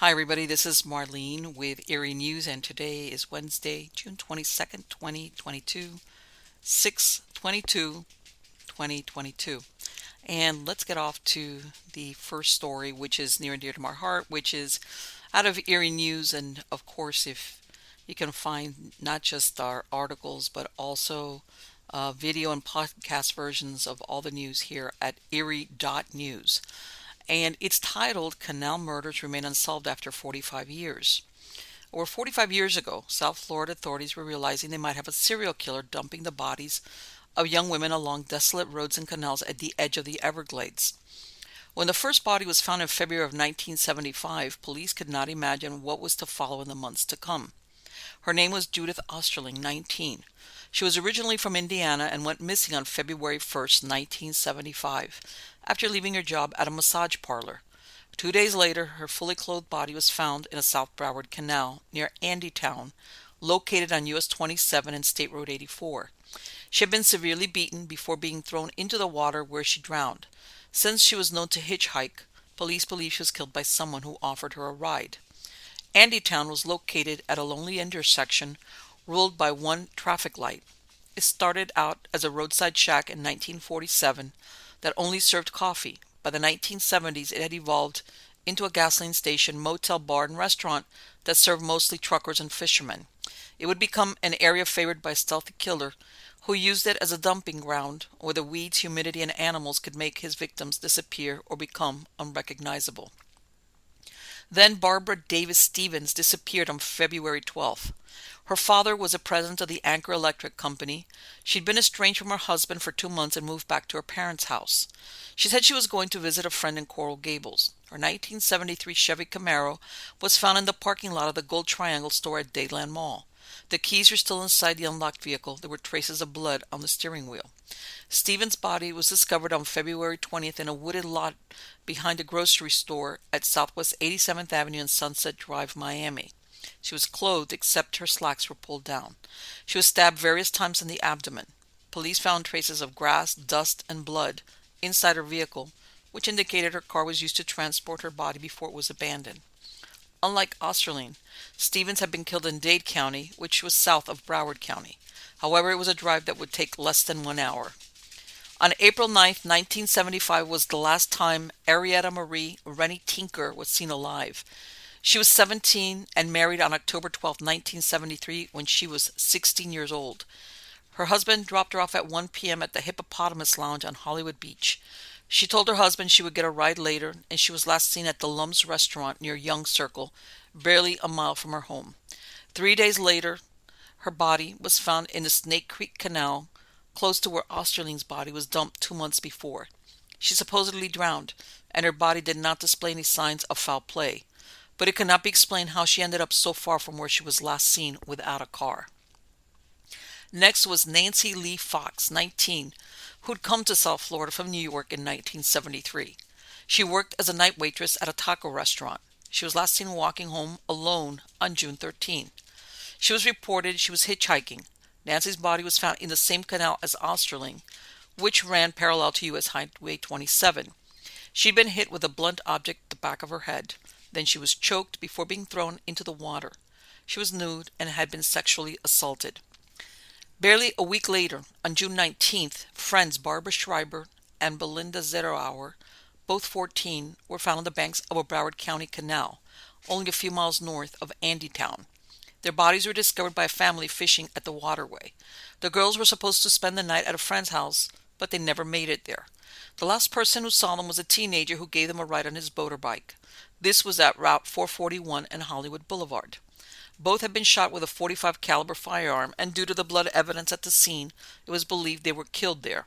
Hi, everybody. This is Marlene with Eerie News, and today is Wednesday, June 22nd, 2022, 6/22, 2022. And let's get off to the first story, which is near and dear to my heart, which is out of Eerie News. And of course, if you can find not just our articles, but also video and podcast versions of all the news here at Eerie.news. And it's titled "Canal Murders Remain Unsolved After 45 Years." Over 45 years ago, South Florida authorities were realizing they might have a serial killer dumping the bodies of young women along desolate roads and canals at the edge of the Everglades. When the first body was found in February of 1975, police could not imagine what was to follow in the months to come. Her name was Judith Osterling, 19. She was originally from Indiana and went missing on February 1st, 1975, after leaving her job at a massage parlor. 2 days later, her fully clothed body was found in a South Broward Canal near Andytown, located on US 27 and State Road 84. She had been severely beaten before being thrown into the water, where she drowned. Since she was known to hitchhike, police believe she was killed by someone who offered her a ride. Andytown was located at a lonely intersection ruled by one traffic light. It started out as a roadside shack in 1947 that only served coffee. By the 1970s, it had evolved into a gasoline station, motel, bar, and restaurant that served mostly truckers and fishermen. It would become an area favored by a stealthy killer who used it as a dumping ground where the weeds, humidity, and animals could make his victims disappear or become unrecognizable. Then Barbara Davis Stevens disappeared on February 12th. Her father was the president of the Anchor Electric Company. She'd been estranged from her husband for 2 months and moved back to her parents' house. She said she was going to visit a friend in Coral Gables. Her 1973 Chevy Camaro was found in the parking lot of the Gold Triangle store at Dayland Mall. The keys were still inside the unlocked vehicle. There were traces of blood on the steering wheel. Stevens' body was discovered on February 20th in a wooded lot behind a grocery store at Southwest 87th Avenue and Sunset Drive, Miami. She was clothed except her slacks were pulled down. She was stabbed various times in the abdomen. Police found traces of grass, dust, and blood inside her vehicle, which indicated her car was used to transport her body before it was abandoned. Unlike Osterling, Stevens had been killed in Dade County, which was south of Broward County. However, it was a drive that would take less than 1 hour. On April 9th, 1975 was the last time Arietta Marie Rennie Tinker was seen alive. She was 17 and married on October 12, 1973, when she was 16 years old. Her husband dropped her off at 1 p.m. at the Hippopotamus Lounge on Hollywood Beach. She told her husband she would get a ride later, and she was last seen at the Lum's restaurant near Young Circle, barely a mile from her home. 3 days later, her body was found in the Snake Creek Canal, close to where Osterling's body was dumped 2 months before. She supposedly drowned, and her body did not display any signs of foul play, but it could not be explained how she ended up so far from where she was last seen without a car. Next was Nancy Lee Fox, 19, who'd come to South Florida from New York in 1973. She worked as a night waitress at a taco restaurant. She was last seen walking home alone on June 13. She was reported she was hitchhiking. Nancy's body was found in the same canal as Osterling, which ran parallel to US Highway 27. She'd been hit with a blunt object at the back of her head. Then she was choked before being thrown into the water. She was nude and had been sexually assaulted. Barely a week later, on June 19th, friends Barbara Schreiber and Belinda Zetterauer, both 14, were found on the banks of a Broward County canal, only a few miles north of Andytown. Their bodies were discovered by a family fishing at the waterway. The girls were supposed to spend the night at a friend's house, but they never made it there. The last person who saw them was a teenager who gave them a ride on his boat or bike. This was at Route 441 and Hollywood Boulevard. Both had been shot with a .45 caliber firearm, and due to the blood evidence at the scene, it was believed they were killed there.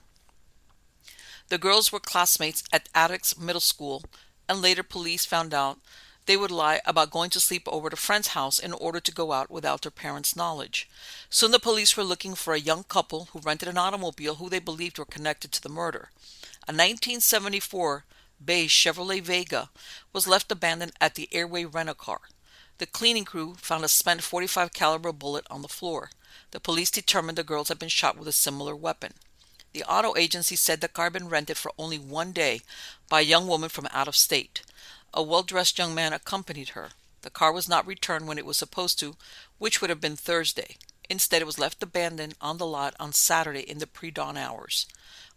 The girls were classmates at Attucks Middle School, and later police found out they would lie about going to sleep over at a friend's house in order to go out without their parents' knowledge. Soon the police were looking for a young couple who rented an automobile who they believed were connected to the murder. A 1974 beige Chevrolet Vega was left abandoned at the Airway Rent-A-Car. The cleaning crew found a spent .45 caliber bullet on the floor. The police determined the girls had been shot with a similar weapon. The auto agency said the car had been rented for only 1 day by a young woman from out of state. A well-dressed young man accompanied her. The car was not returned when it was supposed to, which would have been Thursday. Instead, it was left abandoned on the lot on Saturday in the pre-dawn hours.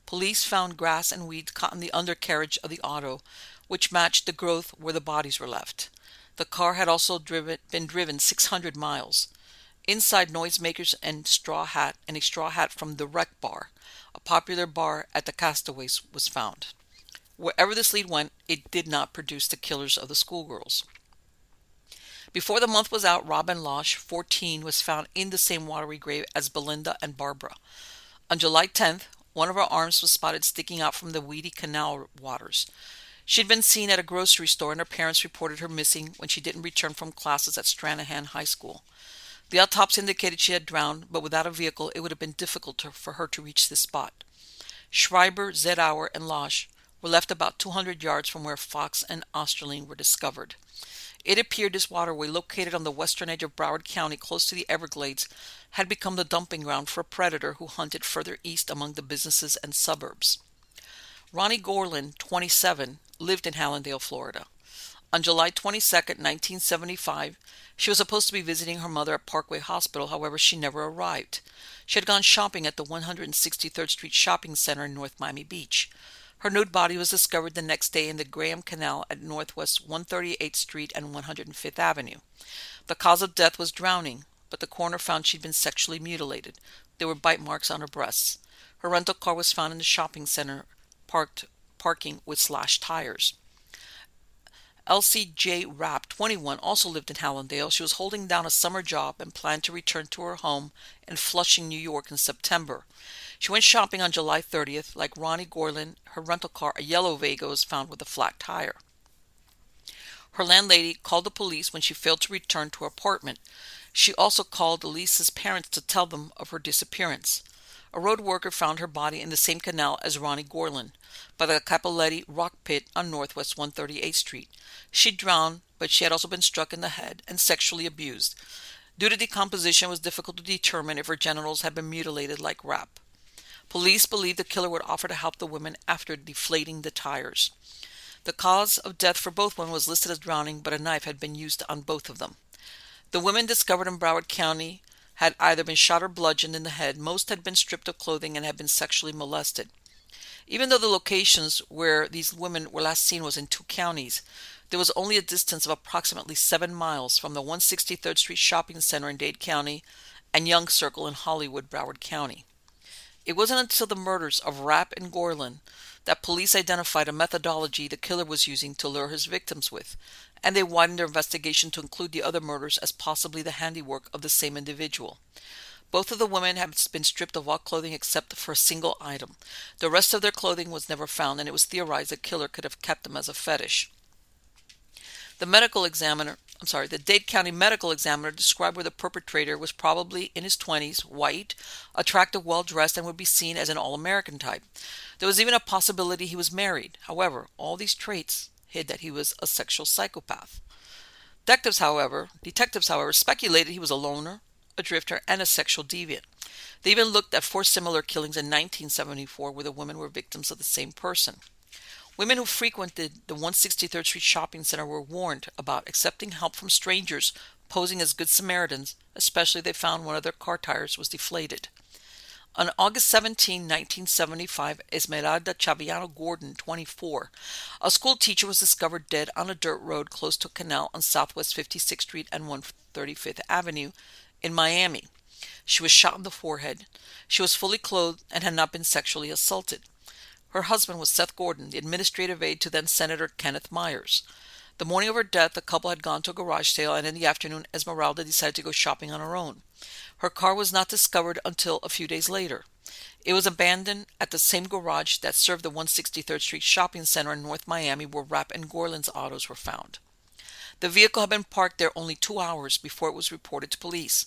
Police found grass and weeds caught in the undercarriage of the auto, which matched the growth where the bodies were left. The car had also been driven 600 miles. Inside, noisemakers and a straw hat from the Wreck Bar, a popular bar at the Castaways, was found. Wherever this lead went, it did not produce the killers of the schoolgirls. Before the month was out, Robin Losh, 14, was found in the same watery grave as Belinda and Barbara. On July 10th, one of her arms was spotted sticking out from the weedy canal waters. She had been seen at a grocery store, and her parents reported her missing when she didn't return from classes at Stranahan High School. The autopsy indicated she had drowned, but without a vehicle, it would have been difficult for her to reach this spot. Schreiber, Zedauer, and Losh were left about 200 yards from where Fox and Osterling were discovered. It appeared this waterway, located on the western edge of Broward County, close to the Everglades, had become the dumping ground for a predator who hunted further east among the businesses and suburbs. Ronnie Gorlin, 27, lived in Hallandale, Florida. On July 22, 1975, she was supposed to be visiting her mother at Parkway Hospital. However, she never arrived. She had gone shopping at the 163rd Street Shopping Center in North Miami Beach. Her nude body was discovered the next day in the Graham Canal at Northwest 138th Street and 105th Avenue. The cause of death was drowning, but the coroner found she'd been sexually mutilated. There were bite marks on her breasts. Her rental car was found in the shopping center, parking with slashed tires. L.C.J. Rapp, 21, also lived in Hallandale. She was holding down a summer job and planned to return to her home in Flushing, New York in September. She went shopping on July 30th. Like Ronnie Gorlin, her rental car, a yellow Vega, was found with a flat tire. Her landlady called the police when she failed to return to her apartment. She also called Elise's parents to tell them of her disappearance. A road worker found her body in the same canal as Ronnie Gorlin, by the Capoletti Rock Pit on Northwest 138th Street. She drowned, but she had also been struck in the head and sexually abused. Due to decomposition, it was difficult to determine if her genitals had been mutilated like Rapp. Police believed the killer would offer to help the women after deflating the tires. The cause of death for both women was listed as drowning, but a knife had been used on both of them. The women discovered in Broward County had either been shot or bludgeoned in the head. Most had been stripped of clothing and had been sexually molested. Even though the locations where these women were last seen was in two counties, there was only a distance of approximately 7 miles from the 163rd Street Shopping Center in Dade County and Young Circle in Hollywood, Broward County. It wasn't until the murders of Rapp and Gorlin that police identified a methodology the killer was using to lure his victims with, and they widened their investigation to include the other murders as possibly the handiwork of the same individual. Both of the women had been stripped of all clothing except for a single item. The rest of their clothing was never found, and it was theorized the killer could have kept them as a fetish. The Dade County medical examiner described where the perpetrator was probably in his 20s, white, attractive, well-dressed, and would be seen as an all-American type. There was even a possibility he was married. However, all these traits hid that he was a sexual psychopath. Detectives, however, speculated he was a loner, a drifter, and a sexual deviant. They even looked at 4 similar killings in 1974 where the women were victims of the same person. Women who frequented the 163rd Street Shopping Center were warned about accepting help from strangers posing as good Samaritans, especially if they found one of their car tires was deflated. On August 17, 1975, Esmeralda Chaviano Gordon, 24, a school teacher, was discovered dead on a dirt road close to a canal on Southwest 56th Street and 135th Avenue in Miami. She was shot in the forehead. She was fully clothed and had not been sexually assaulted. Her husband was Seth Gordon, the administrative aide to then-Senator Kenneth Myers. The morning of her death, the couple had gone to a garage sale, and in the afternoon, Esmeralda decided to go shopping on her own. Her car was not discovered until a few days later. It was abandoned at the same garage that served the 163rd Street Shopping Center in North Miami, where Rapp and Gorlin's autos were found. The vehicle had been parked there only 2 hours before it was reported to police.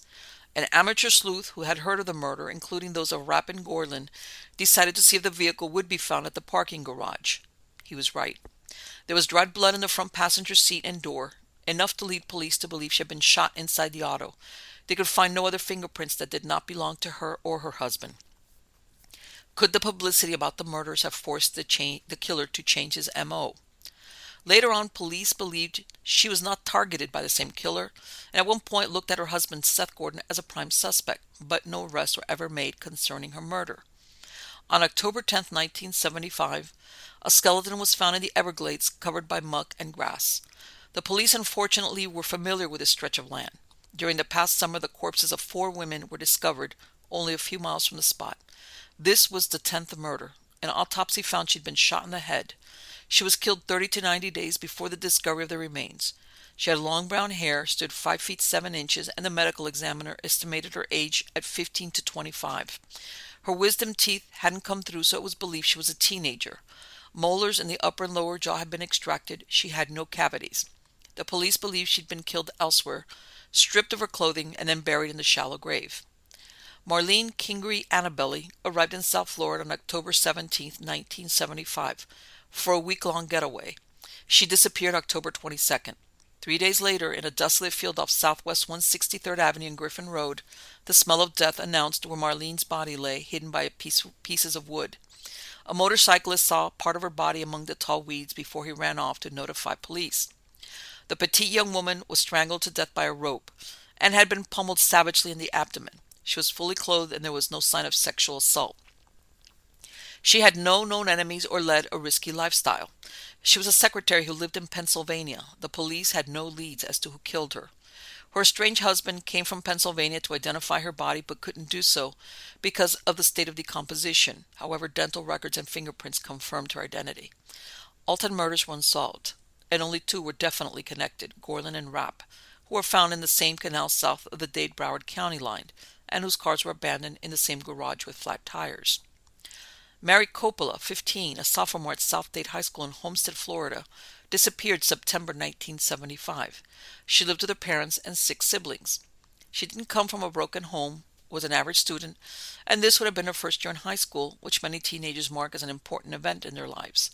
An amateur sleuth who had heard of the murder, including those of Rapp and Gorlin, decided to see if the vehicle would be found at the parking garage. He was right. There was dried blood in the front passenger seat and door, enough to lead police to believe she had been shot inside the auto. They could find no other fingerprints that did not belong to her or her husband. Could the publicity about the murders have forced the killer to change his M.O.? Later on, police believed she was not targeted by the same killer, and at one point looked at her husband Seth Gordon as a prime suspect, but no arrests were ever made concerning her murder. On October 10, 1975, a skeleton was found in the Everglades covered by muck and grass. The police unfortunately were familiar with this stretch of land. During the past summer, the corpses of 4 women were discovered only a few miles from the spot. This was the 10th murder. An autopsy found she'd been shot in the head. She was killed 30 to 90 days before the discovery of the remains. She had long brown hair, stood 5 feet 7 inches, and the medical examiner estimated her age at 15 to 25. Her wisdom teeth hadn't come through, so it was believed she was a teenager. Molars in the upper and lower jaw had been extracted. She had no cavities. The police believed she'd been killed elsewhere, stripped of her clothing, and then buried in the shallow grave. Marlene Kingery Annabelli arrived in South Florida on October 17, 1975, for a week-long getaway. She disappeared October 22nd. 3 days later, in a desolate field off Southwest 163rd Avenue and Griffin Road, the smell of death announced where Marlene's body lay, hidden by pieces of wood. A motorcyclist saw part of her body among the tall weeds before he ran off to notify police. The petite young woman was strangled to death by a rope and had been pummeled savagely in the abdomen. She was fully clothed and there was no sign of sexual assault. She had no known enemies or led a risky lifestyle. She was a secretary who lived in Pennsylvania. The police had no leads as to who killed her. Her estranged husband came from Pennsylvania to identify her body but couldn't do so because of the state of decomposition. However, dental records and fingerprints confirmed her identity. All 10 murders were unsolved, and only 2 were definitely connected, Gorlin and Rapp, who were found in the same canal south of the Dade-Broward County line, and whose cars were abandoned in the same garage with flat tires. Mary Coppola, 15, a sophomore at South Dade High School in Homestead, Florida, disappeared September 1975. She lived with her parents and 6 siblings. She didn't come from a broken home, was an average student, and this would have been her first year in high school, which many teenagers mark as an important event in their lives.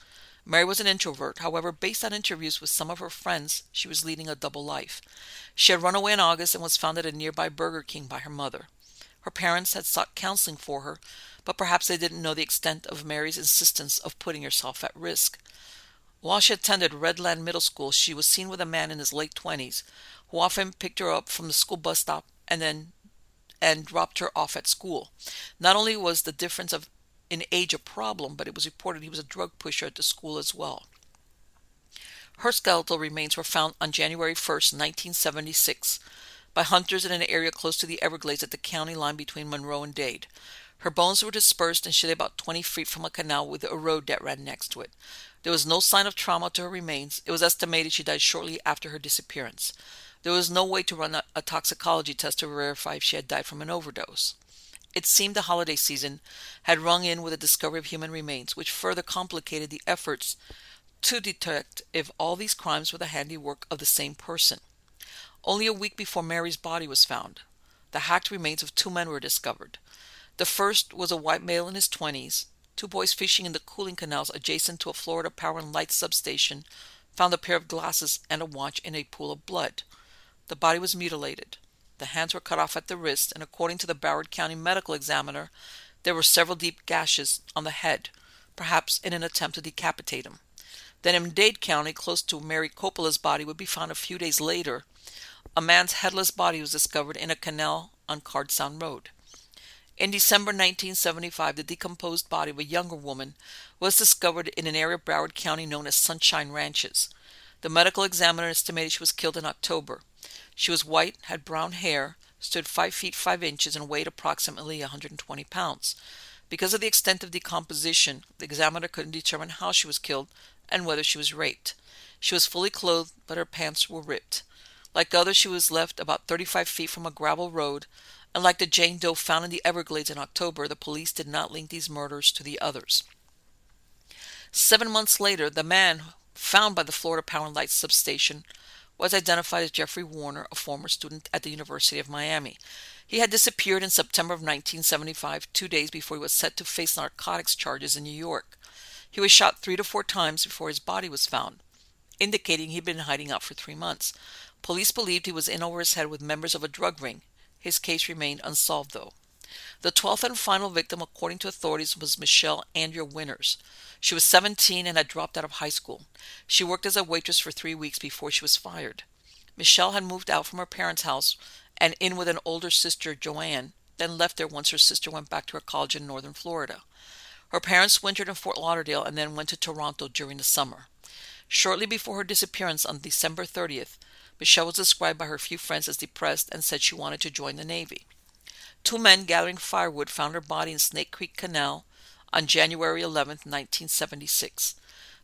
Mary was an introvert. However, based on interviews with some of her friends, she was leading a double life. She had run away in August and was found at a nearby Burger King by her mother. Her parents had sought counseling for her, but perhaps they didn't know the extent of Mary's insistence of putting herself at risk. While she attended Redland Middle School, she was seen with a man in his late 20s, who often picked her up from the school bus stop and dropped her off at school. Not only was the difference in age a problem, but it was reported he was a drug pusher at the school as well. Her skeletal remains were found on January 1st, 1976, by hunters in an area close to the Everglades at the county line between Monroe and Dade. Her bones were dispersed and she lay about 20 feet from a canal with a road that ran next to it. There was no sign of trauma to her remains. It was estimated she died shortly after her disappearance. There was no way to run a toxicology test to verify if she had died from an overdose. It seemed the holiday season had rung in with the discovery of human remains, which further complicated the efforts to detect if all these crimes were the handiwork of the same person. Only a week before Mary's body was found, the hacked remains of 2 men were discovered. The first was a white male in his 20s. 2 boys fishing in the cooling canals adjacent to a Florida Power and Light substation found a pair of glasses and a watch in a pool of blood. The body was mutilated. The hands were cut off at the wrist, and according to the Broward County medical examiner, there were several deep gashes on the head, perhaps in an attempt to decapitate him. Then in Dade County, close to Mary Coppola's body, would be found a few days later. A man's headless body was discovered in a canal on Card Sound Road. In December 1975, the decomposed body of a younger woman was discovered in an area of Broward County known as Sunshine Ranches. The medical examiner estimated she was killed in October. She was white, had brown hair, stood 5 feet 5 inches, and weighed approximately 120 pounds. Because of the extent of decomposition, the examiner couldn't determine how she was killed and whether she was raped. She was fully clothed, but her pants were ripped. Like others, she was left about 35 feet from a gravel road, and like the Jane Doe found in the Everglades in October, the police did not link these murders to the others. 7 months later, the man found by the Florida Power and Light substation was identified as Jeffrey Warner, a former student at the University of Miami. He had disappeared in September of 1975, 2 days before he was set to face narcotics charges in New York. He was shot 3 to 4 times before his body was found, indicating he'd been hiding out for 3 months. Police believed he was in over his head with members of a drug ring. His case remained unsolved, though. The 12th and final victim, according to authorities, was Michelle Andrea Winters. She was 17 and had dropped out of high school. She worked as a waitress for 3 weeks before she was fired. Michelle had moved out from her parents' house and in with an older sister, Joanne, then left there once her sister went back to her college in northern Florida. Her parents wintered in Fort Lauderdale and then went to Toronto during the summer. Shortly before her disappearance on December 30th, Michelle was described by her few friends as depressed and said she wanted to join the Navy. Two men gathering firewood found her body in Snake Creek Canal on January 11, 1976.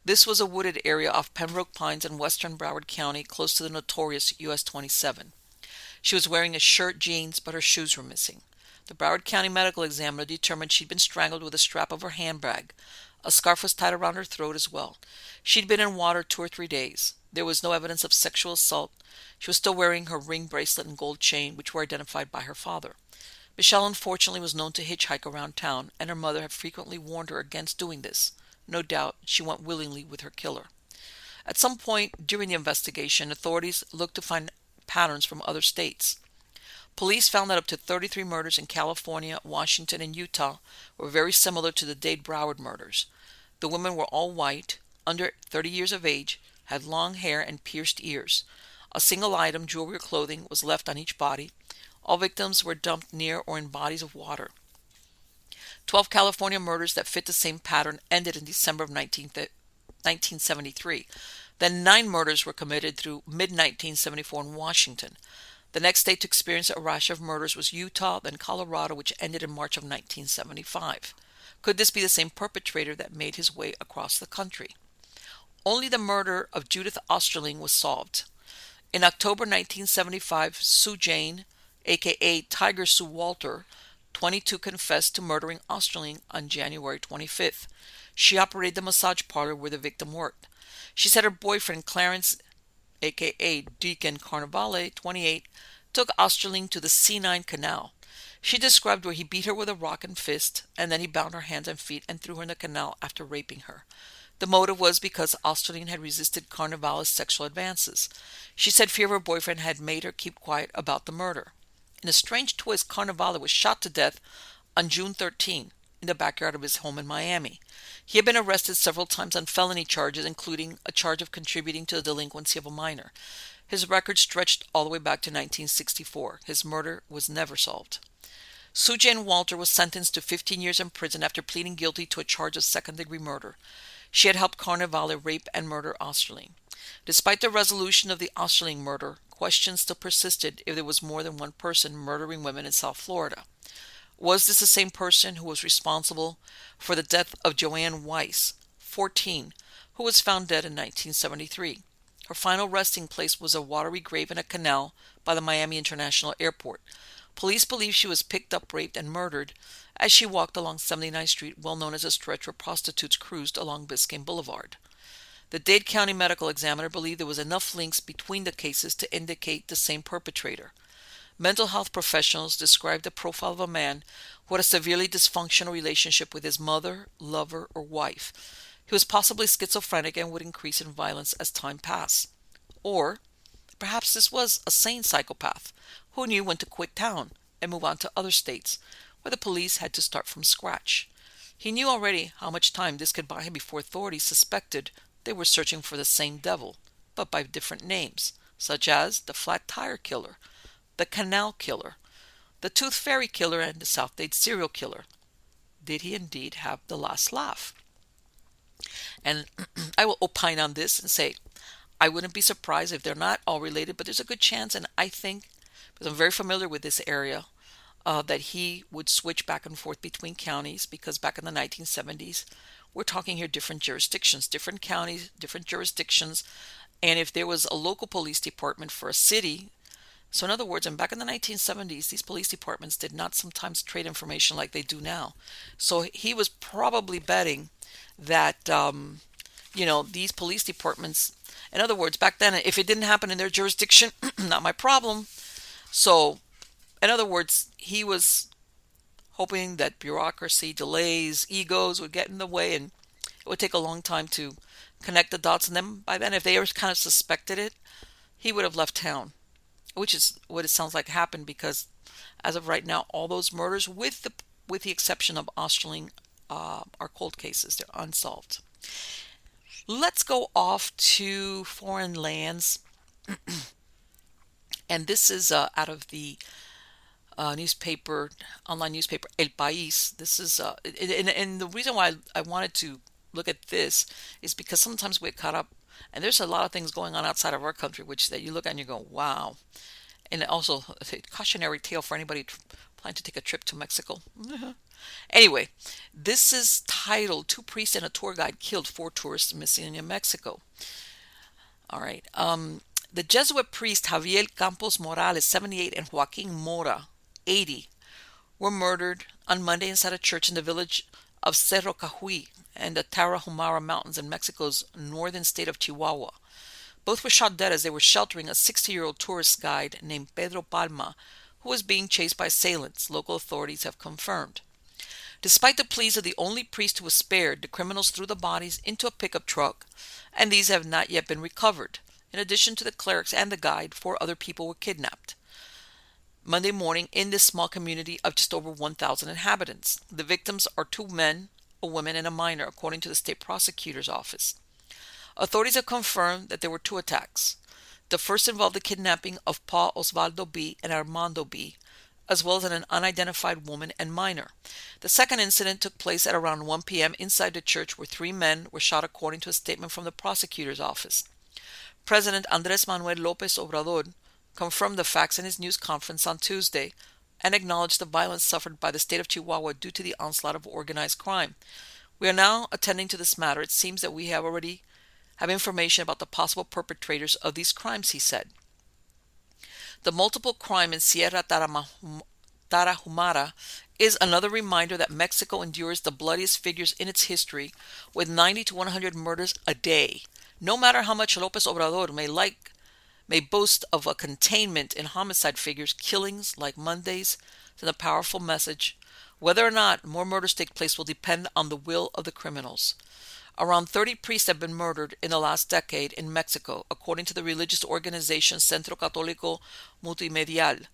This was a wooded area off Pembroke Pines in western Broward County, close to the notorious US 27. She was wearing a shirt, jeans, but her shoes were missing. The Broward County medical examiner determined she'd been strangled with a strap of her handbag. A scarf was tied around her throat as well. She'd been in water 2 or 3 days. There was no evidence of sexual assault. She was still wearing her ring, bracelet, and gold chain, which were identified by her father. Michelle, unfortunately, was known to hitchhike around town, and her mother had frequently warned her against doing this. No doubt she went willingly with her killer. At some point during the investigation, authorities looked to find patterns from other states. Police found that up to 33 murders in California, Washington, and Utah were very similar to the Dade Broward murders. The women were all white, under 30 years of age, had long hair and pierced ears. A single item, jewelry or clothing, was left on each body. All victims were dumped near or in bodies of water. 12 California murders that fit the same pattern ended in December of 1973. Then 9 murders were committed through mid-1974 in Washington. The next state to experience a rash of murders was Utah, then Colorado, which ended in March of 1975. Could this be the same perpetrator that made his way across the country? Only the murder of Judith Osterling was solved. In October 1975, Sue Jane, a.k.a. Tiger Sue Walter, 22, confessed to murdering Osterling on January 25th. She operated the massage parlor where the victim worked. She said her boyfriend, Clarence, a.k.a. Deacon Carnevale, 28, took Osterling to the C9 Canal. She described where he beat her with a rock and fist, and then he bound her hands and feet and threw her in the canal after raping her. The motive was because Osterling had resisted Carnevale's sexual advances. She said fear of her boyfriend had made her keep quiet about the murder. In a strange twist, Carnevale was shot to death on June 13 in the backyard of his home in Miami. He had been arrested several times on felony charges, including a charge of contributing to the delinquency of a minor. His record stretched all the way back to 1964. His murder was never solved. Sue Jane Walter was sentenced to 15 years in prison after pleading guilty to a charge of second-degree murder. She had helped Carnevale rape and murder Osterling. Despite the resolution of the Osterling murder, questions still persisted if there was more than one person murdering women in South Florida. Was this the same person who was responsible for the death of Joanne Weiss, 14, who was found dead in 1973? Her final resting place was a watery grave in a canal by the Miami International Airport. Police believe she was picked up, raped, and murdered as she walked along 79th Street, well known as a stretch where prostitutes cruised along Biscayne Boulevard. The Dade County medical examiner believed there was enough links between the cases to indicate the same perpetrator. Mental health professionals described the profile of a man who had a severely dysfunctional relationship with his mother, lover, or wife. He was possibly schizophrenic and would increase in violence as time passed. Or perhaps this was a sane psychopath who knew when to quit town and move on to other states where the police had to start from scratch. He knew already how much time this could buy him before authorities suspected they were searching for the same devil, but by different names, such as the Flat Tire Killer, the Canal Killer, the Tooth Fairy Killer, and the South Dade Serial Killer. Did he indeed have the last laugh? And I will opine on this and say, I wouldn't be surprised if they're not all related, but there's a good chance, and I think, because I'm very familiar with this area, that he would switch back and forth between counties, because back in the 1970s, we're talking here different jurisdictions, different counties, different jurisdictions, and if there was a local police department for a city, so in other words, and back in the 1970s, these police departments did not sometimes trade information like they do now. So he was probably betting that, these police departments, in other words, back then, if it didn't happen in their jurisdiction, not my problem. So, in other words, he was hoping that bureaucracy, delays, egos would get in the way, and it would take a long time to connect the dots. And then by then, if they ever kind of suspected it, he would have left town. which is what it sounds like happened because as of right now, all those murders, with the exception of Osterling, are cold cases. They're unsolved. Let's go off to foreign lands, and this is out of the newspaper, online newspaper El País. This is, and the reason why I wanted to look at this is because sometimes we get caught up, and there's a lot of things going on outside of our country, which that you look at and you go, wow. And also a cautionary tale for anybody planning to take a trip to Mexico. Anyway, this is titled Two Priests and a Tour Guide Killed, Four Tourists Missing in Mexico. All right. The Jesuit priest Javier Campos Morales, 78, and Joaquin Mora, 80, were murdered on Monday inside a church in the village of Cerro Cajuy and the Tarahumara Mountains in Mexico's northern state of Chihuahua. Both were shot dead as they were sheltering a 60-year-old tourist guide named Pedro Palma, who was being chased by assailants, local authorities have confirmed. Despite the pleas of the only priest who was spared, the criminals threw the bodies into a pickup truck, and these have not yet been recovered. In addition to the clerics and the guide, 4 other people were kidnapped Monday morning in this small community of just over 1,000 inhabitants. The victims are 2 men, a woman, and a minor, according to the state prosecutor's office. Authorities have confirmed that there were 2 attacks. The first involved the kidnapping of Paul Osvaldo B. and Armando B., as well as an unidentified woman and minor. The second incident took place at around 1 p.m. inside the church where 3 men were shot, according to a statement from the prosecutor's office. President Andrés Manuel López Obrador confirmed the facts in his news conference on Tuesday and acknowledged the violence suffered by the state of Chihuahua due to the onslaught of organized crime. We are now attending to this matter. It seems that we already have information about the possible perpetrators of these crimes, he said. The multiple crime in Sierra Tarahumara is another reminder that Mexico endures the bloodiest figures in its history, with 90 to 100 murders a day. No matter how much López Obrador may boast of a containment in homicide figures, killings like Monday's send a powerful message. Whether or not more murders take place will depend on the will of the criminals. Around 30 priests have been murdered in the last decade in Mexico, according to the religious organization Centro Católico Multimedial.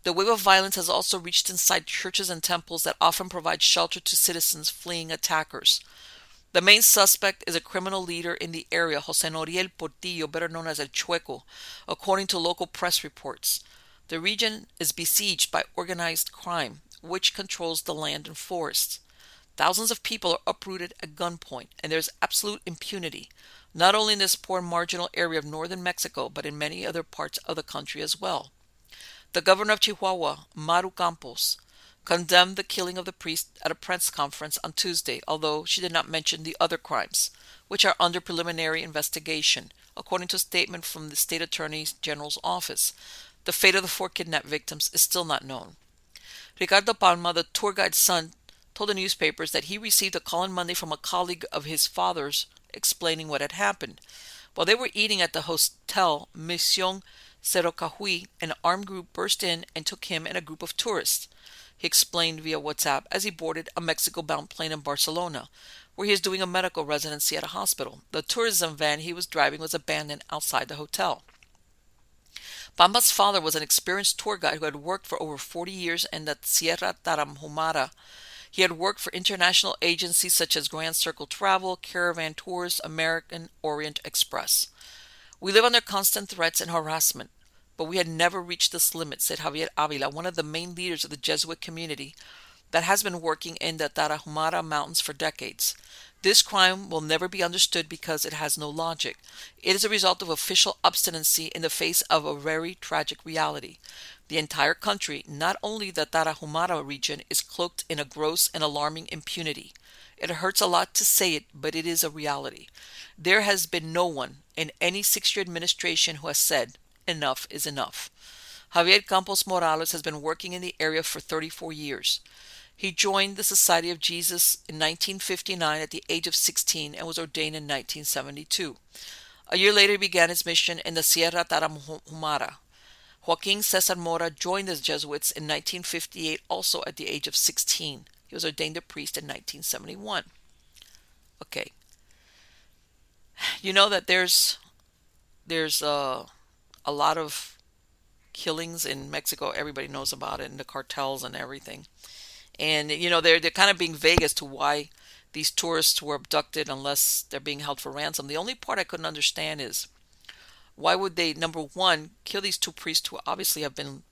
The wave of violence has also reached inside churches and temples that often provide shelter to citizens fleeing attackers. The main suspect is a criminal leader in the area, José Noriel Portillo, better known as El Chueco, according to local press reports. The region is besieged by organized crime, which controls the land and forests. Thousands of people are uprooted at gunpoint, and there is absolute impunity, not only in this poor marginal area of northern Mexico, but in many other parts of the country as well. The governor of Chihuahua, Maru Campos, condemned the killing of the priest at a press conference on Tuesday, although she did not mention the other crimes, which are under preliminary investigation, according to a statement from the state attorney general's office. The fate of the 4 kidnapped victims is still not known. Ricardo Palma, the tour guide's son, told the newspapers that he received a call on Monday from a colleague of his father's explaining what had happened. While they were eating at the hotel Mission Cerro Cajuy, an armed group burst in and took him and a group of tourists, he explained via WhatsApp as he boarded a Mexico-bound plane in Barcelona, where he is doing a medical residency at a hospital. The tourism van he was driving was abandoned outside the hotel. Palma's father was an experienced tour guide who had worked for over 40 years in the Sierra Tarahumara. He had worked for international agencies such as Grand Circle Travel, Caravan Tours, American Orient Express. We live under constant threats and harassment, but we had never reached this limit, said Javier Avila, one of the main leaders of the Jesuit community that has been working in the Tarahumara Mountains for decades. This crime will never be understood because it has no logic. It is a result of official obstinacy in the face of a very tragic reality. The entire country, not only the Tarahumara region, is cloaked in a gross and alarming impunity. It hurts a lot to say it, but it is a reality. There has been no one in any 6-year administration who has said, enough is enough. Javier Campos Morales has been working in the area for 34 years. He joined the Society of Jesus in 1959 at the age of 16 and was ordained in 1972. A year later, he began his mission in the Sierra Tarahumara. Joaquin Cesar Mora joined the Jesuits in 1958, also at the age of 16. He was ordained a priest in 1971. Okay. You know that there's a lot of killings in Mexico. Everybody knows about it, and the cartels and everything. And they're kind of being vague as to why these tourists were abducted unless they're being held for ransom. The only part I couldn't understand is why would they, number one, kill these two priests who obviously have been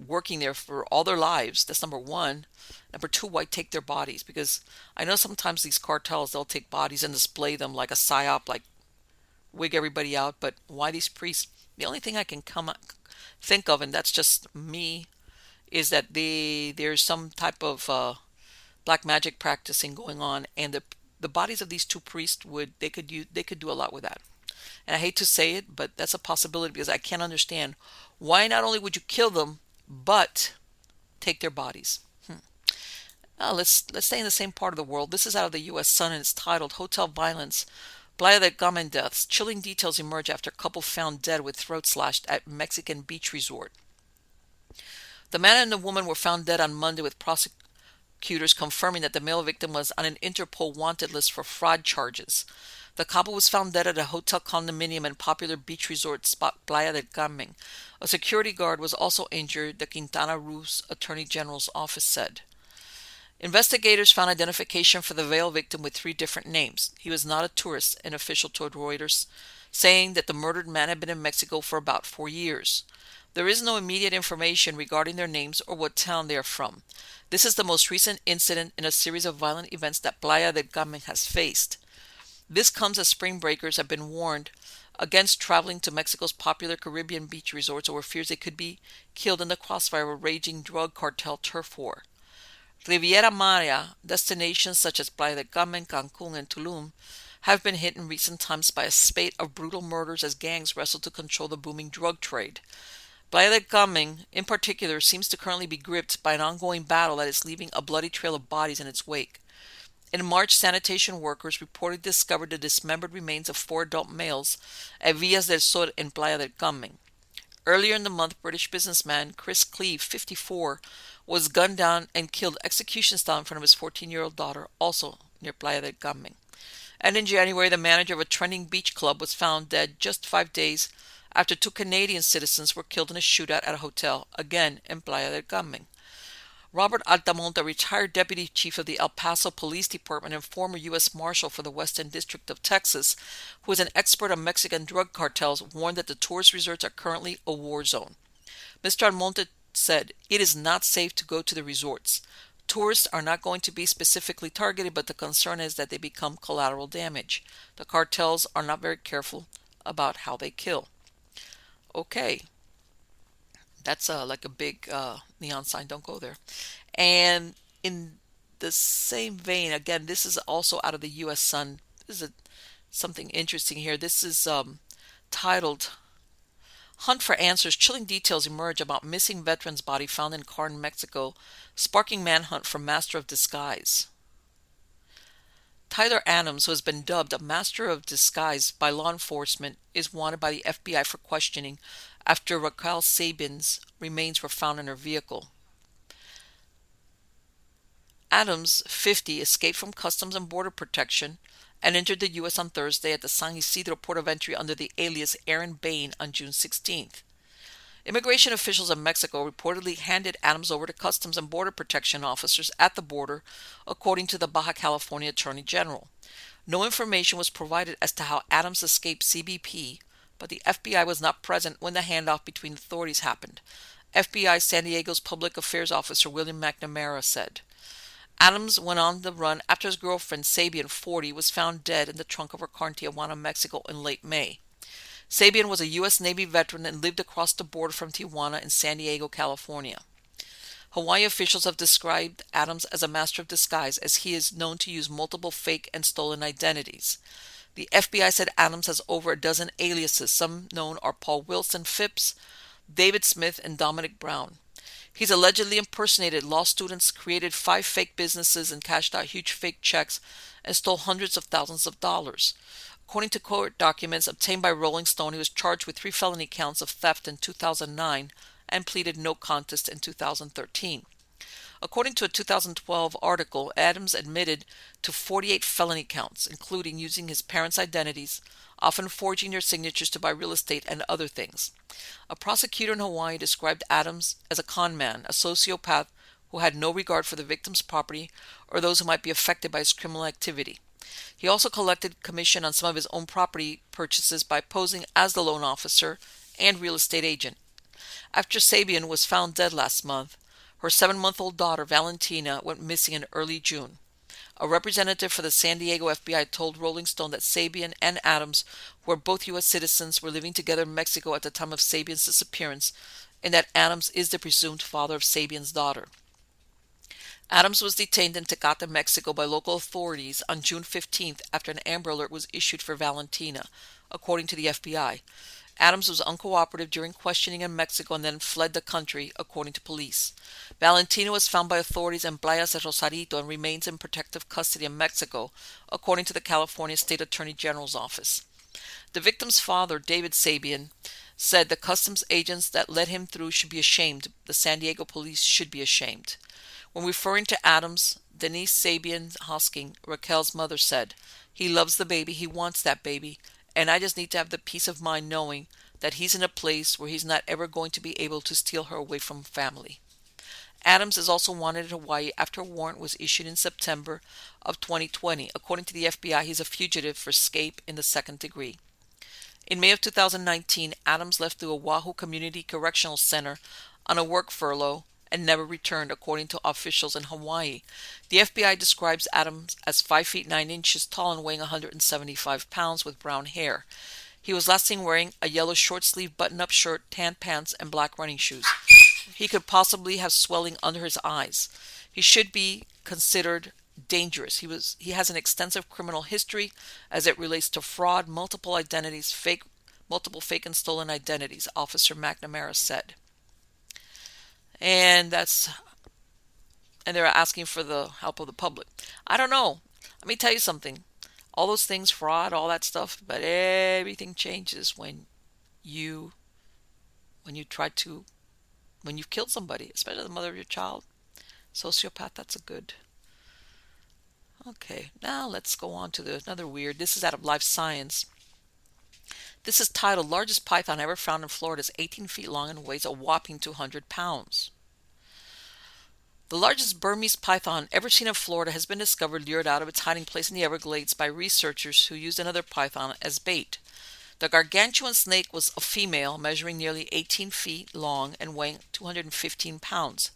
working there for all their lives? That's number one. Number two, why take their bodies? Because I know sometimes these cartels, they'll take bodies and display them like a psyop, like wig everybody out. But why these priests? The only thing I can think of, and that's just me, is that there's some type of black magic practicing going on, and the bodies of these two priests they could do a lot with that. And I hate to say it, but that's a possibility because I can't understand why not only would you kill them, but take their bodies. Let's stay in the same part of the world. This is out of the U.S. Sun, and it's titled "Hotel Violence: Playa del Carmen Deaths." Chilling details emerge after couple found dead with throat slashed at Mexican beach resort. The man and the woman were found dead on Monday, with prosecutors confirming that the male victim was on an Interpol wanted list for fraud charges. The couple was found dead at a hotel condominium and popular beach resort spot Playa del Carmen. A security guard was also injured, the Quintana Roo's Attorney General's office said. Investigators found identification for the veiled victim with 3 different names. He was not a tourist, an official told Reuters, saying that the murdered man had been in Mexico for about 4 years. There is no immediate information regarding their names or what town they are from. This is the most recent incident in a series of violent events that Playa del Carmen has faced. This comes as spring breakers have been warned against traveling to Mexico's popular Caribbean beach resorts over fears they could be killed in the crossfire of a raging drug cartel turf war. Riviera Maya, destinations such as Playa del Carmen, Cancun, and Tulum have been hit in recent times by a spate of brutal murders as gangs wrestle to control the booming drug trade. Playa del Carmen, in particular, seems to currently be gripped by an ongoing battle that is leaving a bloody trail of bodies in its wake. In March, sanitation workers reportedly discovered the dismembered remains of 4 adult males at Villas del Sur in Playa del Carmen. Earlier in the month, British businessman Chris Cleave, 54, was gunned down and killed execution style in front of his 14-year-old daughter, also near Playa del Carmen. And in January, the manager of a trending beach club was found dead just 5 days after 2 Canadian citizens were killed in a shootout at a hotel, again in Playa del Carmen. Robert Altamonte, retired deputy chief of the El Paso Police Department and former U.S. Marshal for the Western District of Texas, who is an expert on Mexican drug cartels, warned that the tourist resorts are currently a war zone. Mr. Almonte said, "It is not safe to go to the resorts. Tourists are not going to be specifically targeted, but the concern is that they become collateral damage. The cartels are not very careful about how they kill." Okay. That's like a big neon sign, don't go there. And in the same vein, again, this is also out of the U.S. Sun. This is something interesting here. This is titled "Hunt for Answers. Chilling details emerge about missing veteran's body found in car in Mexico, sparking manhunt for master of disguise." Tyler Adams, who has been dubbed a master of disguise by law enforcement, is wanted by the FBI for questioning after Raquel Sabin's remains were found in her vehicle. Adams, 50, escaped from Customs and Border Protection and entered the U.S. on Thursday at the San Isidro port of entry under the alias Aaron Bain on June 16th. Immigration officials in Mexico reportedly handed Adams over to Customs and Border Protection officers at the border, according to the Baja California Attorney General. No information was provided as to how Adams escaped CBP, but the FBI was not present when the handoff between authorities happened, FBI San Diego's Public Affairs Officer William McNamara said. Adams went on the run after his girlfriend, Sabian, 40, was found dead in the trunk of her car in Tijuana, Mexico in late May. Sabian was a U.S. Navy veteran and lived across the border from Tijuana in San Diego, California. Hawaii officials have described Adams as a master of disguise, as he is known to use multiple fake and stolen identities. The FBI said Adams has over a dozen aliases. Some known are Paul Wilson Phipps, David Smith, and Dominic Brown. He's allegedly impersonated law students, created 5 fake businesses, and cashed out huge fake checks and stole hundreds of thousands of dollars. According to court documents obtained by Rolling Stone, he was charged with 3 felony counts of theft in 2009 and pleaded no contest in 2013. According to a 2012 article, Adams admitted to 48 felony counts, including using his parents' identities, often forging their signatures to buy real estate and other things. A prosecutor in Hawaii described Adams as a con man, a sociopath who had no regard for the victim's property or those who might be affected by his criminal activity. He also collected commission on some of his own property purchases by posing as the loan officer and real estate agent. After Sabian was found dead last month, her 7-month-old daughter, Valentina, went missing in early June. A representative for the San Diego FBI told Rolling Stone that Sabian and Adams, who are both U.S. citizens, were living together in Mexico at the time of Sabian's disappearance, and that Adams is the presumed father of Sabian's daughter. Adams was detained in Tecate, Mexico by local authorities on June 15th after an Amber Alert was issued for Valentina, according to the FBI. Adams was uncooperative during questioning in Mexico and then fled the country, according to police. Valentina was found by authorities in Playa del Rosarito and remains in protective custody in Mexico, according to the California State Attorney General's office. The victim's father, David Sabian, said the customs agents that let him through should be ashamed. The San Diego police should be ashamed. When referring to Adams, Denise Sabian Hosking, Raquel's mother, said, "He loves the baby, he wants that baby, and I just need to have the peace of mind knowing that he's in a place where he's not ever going to be able to steal her away from family." Adams is also wanted in Hawaii after a warrant was issued in September of 2020. According to the FBI, he's a fugitive for escape in the second degree. In May of 2019, Adams left the Oahu Community Correctional Center on a work furlough and never returned, according to officials in Hawaii. The FBI describes Adams as 5 feet 9 inches tall and weighing 175 pounds with brown hair. He was last seen wearing a yellow short-sleeved button-up shirt, tan pants, and black running shoes. He could possibly have swelling under his eyes. He should be considered dangerous. He has an extensive criminal history as it relates to fraud, multiple identities, multiple fake and stolen identities, Officer McNamara said. And they're asking for the help of the public. I don't know. Let me tell you something. All those things, fraud, all that stuff, but everything changes when you've killed somebody, especially the mother of your child. Sociopath, that's a good. Okay, now let's go on to another weird. This is out of Life Science. This is titled, "Largest Python Ever Found in Florida is 18 feet long and weighs a whopping 200 pounds. The largest Burmese python ever seen in Florida has been discovered lured out of its hiding place in the Everglades by researchers who used another python as bait. The gargantuan snake was a female, measuring nearly 18 feet long and weighing 215 pounds,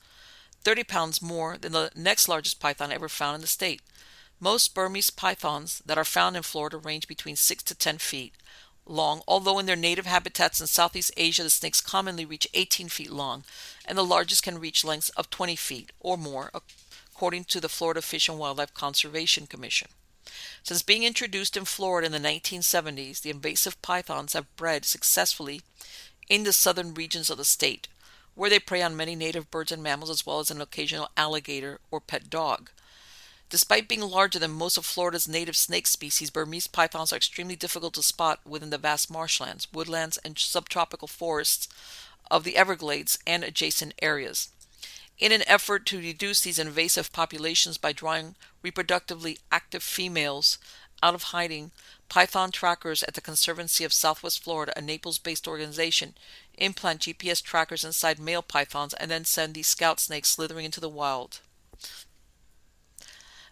30 pounds more than the next largest python ever found in the state. Most Burmese pythons that are found in Florida range between 6 to 10 feet long, although in their native habitats in Southeast Asia, the snakes commonly reach 18 feet long, and the largest can reach lengths of 20 feet or more, according to the Florida Fish and Wildlife Conservation Commission. Since being introduced in Florida in the 1970s, the invasive pythons have bred successfully in the southern regions of the state, where they prey on many native birds and mammals as well as an occasional alligator or pet dog. Despite being larger than most of Florida's native snake species, Burmese pythons are extremely difficult to spot within the vast marshlands, woodlands, and subtropical forests of the Everglades and adjacent areas. In an effort to reduce these invasive populations by drawing reproductively active females out of hiding, python trackers at the Conservancy of Southwest Florida, a Naples-based organization, implant GPS trackers inside male pythons and then send these scout snakes slithering into the wild.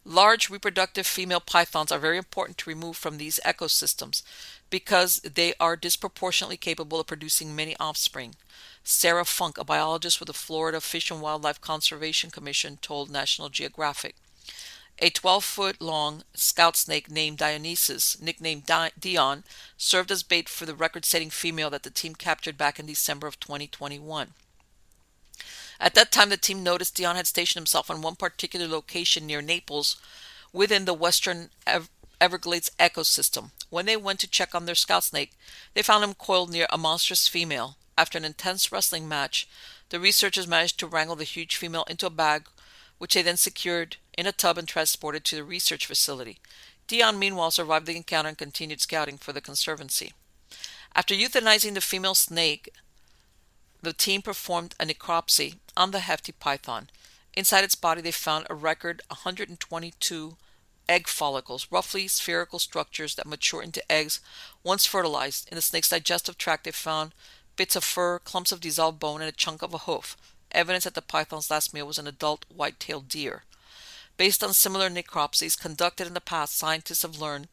Large reproductive female pythons are very important to remove from these ecosystems because they are disproportionately capable of producing many offspring. Sarah Funk, a biologist with the Florida Fish and Wildlife Conservation Commission, told National Geographic. A 12-foot-long scout snake named Dionysus, nicknamed Dion, served as bait for the record-setting female that the team captured back in December of 2021. At that time, the team noticed Dion had stationed himself on one particular location near Naples within the western Everglades ecosystem. When they went to check on their scout snake, they found him coiled near a monstrous female. After an intense wrestling match, the researchers managed to wrangle the huge female into a bag, which they then secured in a tub and transported to the research facility. Dion, meanwhile, survived the encounter and continued scouting for the Conservancy. After euthanizing the female snake, the team performed a necropsy on the hefty python. Inside its body, they found a record 122 egg follicles, roughly spherical structures that mature into eggs once fertilized. In the snake's digestive tract, they found bits of fur, clumps of dissolved bone, and a chunk of a hoof, evidence that the python's last meal was an adult white-tailed deer. Based on similar necropsies conducted in the past, scientists have learned